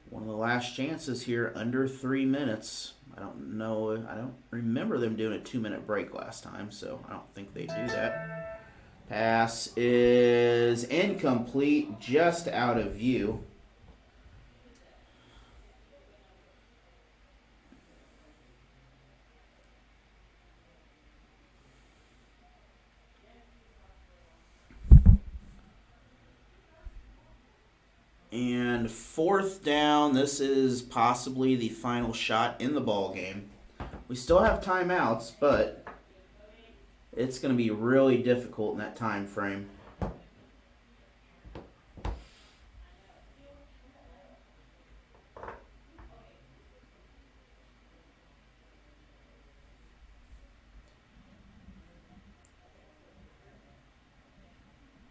One of the last chances here, under 3 minutes. I don't know, I don't remember them doing a 2-minute break last time, so I don't think they do that. Pass is incomplete, just out of view. And 4th down, this is possibly the final shot in the ball game. We still have timeouts, but it's going to be really difficult in that time frame.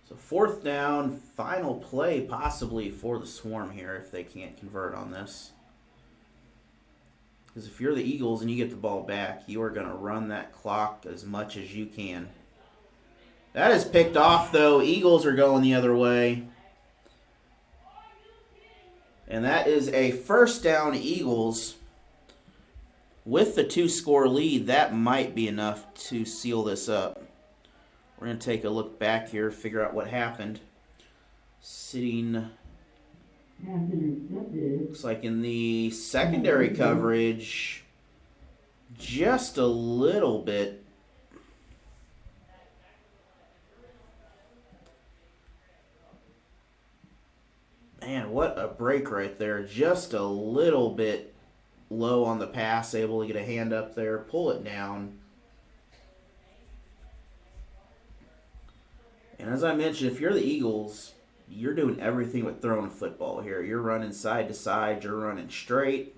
So 4th down, final play possibly for the Swarm here if they can't convert on this. Because if you're the Eagles and you get the ball back, you are going to run that clock as much as you can. That is picked off, though. Eagles are going the other way. And that is a 1st down Eagles. With the 2-score lead, that might be enough to seal this up. We're going to take a look back here, figure out what happened. Sitting... Looks like in the secondary coverage, just a little bit. Man, what a break right there. Just a little bit low on the pass, able to get a hand up there, pull it down. And as I mentioned, if you're the Eagles, you're doing everything but throwing a football here. You're running side to side. You're running straight.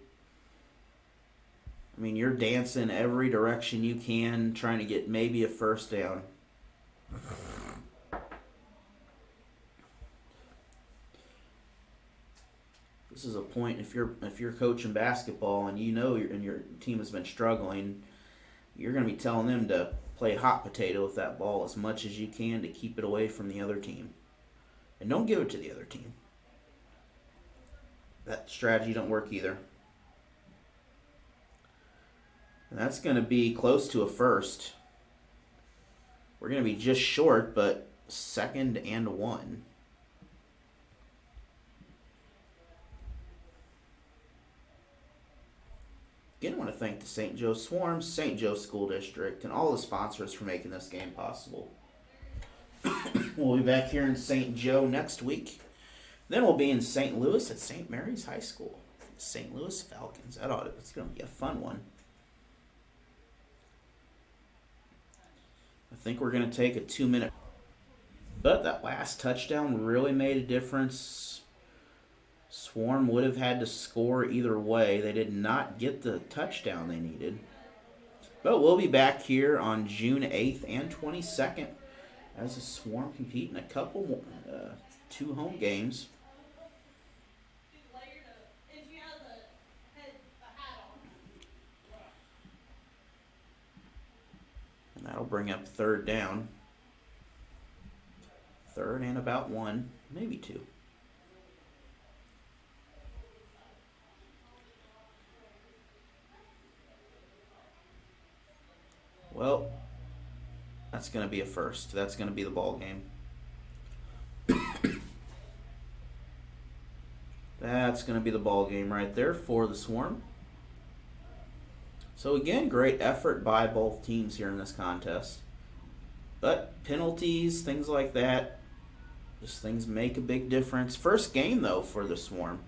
I mean, you're dancing every direction you can, trying to get maybe a 1st down. This is a point if you're coaching basketball and you know your team has been struggling, you're going to be telling them to play hot potato with that ball as much as you can to keep it away from the other team. And don't give it to the other team. That strategy don't work either. And that's going to be close to a 1st. We're going to be just short, but 2nd and 1. Again, I want to thank the St. Joe Swarm, St. Joe School District, and all the sponsors for making this game possible. We'll be back here in St. Joe next week. Then we'll be in St. Louis at St. Mary's High School. St. Louis Falcons. It's going to be a fun one. I think we're going to take a 2-minute. But that last touchdown really made a difference. Swarm would have had to score either way. They did not get the touchdown they needed. But we'll be back here on June 8th and 22nd as the Swarm compete in a couple more, 2 home games. That'll bring up third down. Third and about 1, maybe 2. Well, that's going to be a first. That's going to be the ball game. That's going to be the ball game right there for the Swarm. So again, great effort by both teams here in this contest. But penalties, things like that, just things make a big difference. First game, though, for the Swarm.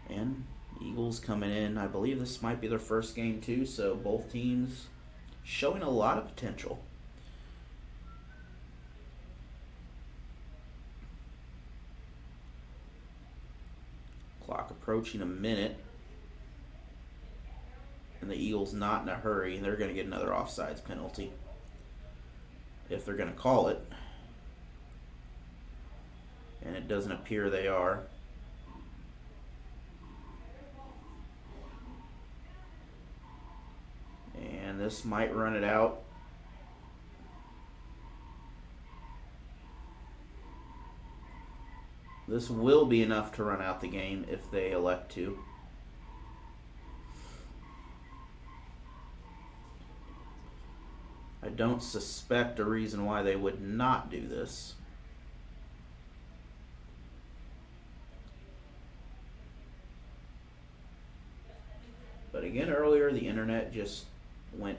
And Eagles coming in, I believe this might be their first game, too. So both teams showing a lot of potential. Clock approaching a minute. And the Eagles not in a hurry. They're going to get another offsides penalty, if they're going to call it. And it doesn't appear they are. And this might run it out. This will be enough to run out the game if they elect to. I don't suspect a reason why they would not do this. But again, earlier the internet just went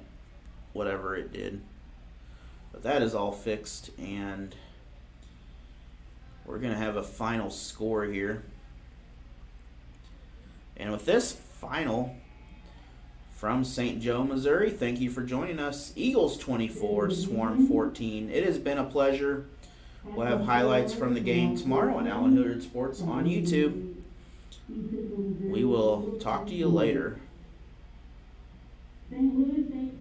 whatever it did. But that is all fixed, and we're going to have a final score here. And with this final from St. Joe, Missouri, thank you for joining us. Eagles 24, Swarm 14. It has been a pleasure. We'll have highlights from the game tomorrow on Allen Hilliard Sports on YouTube. We will talk to you later. St. Louis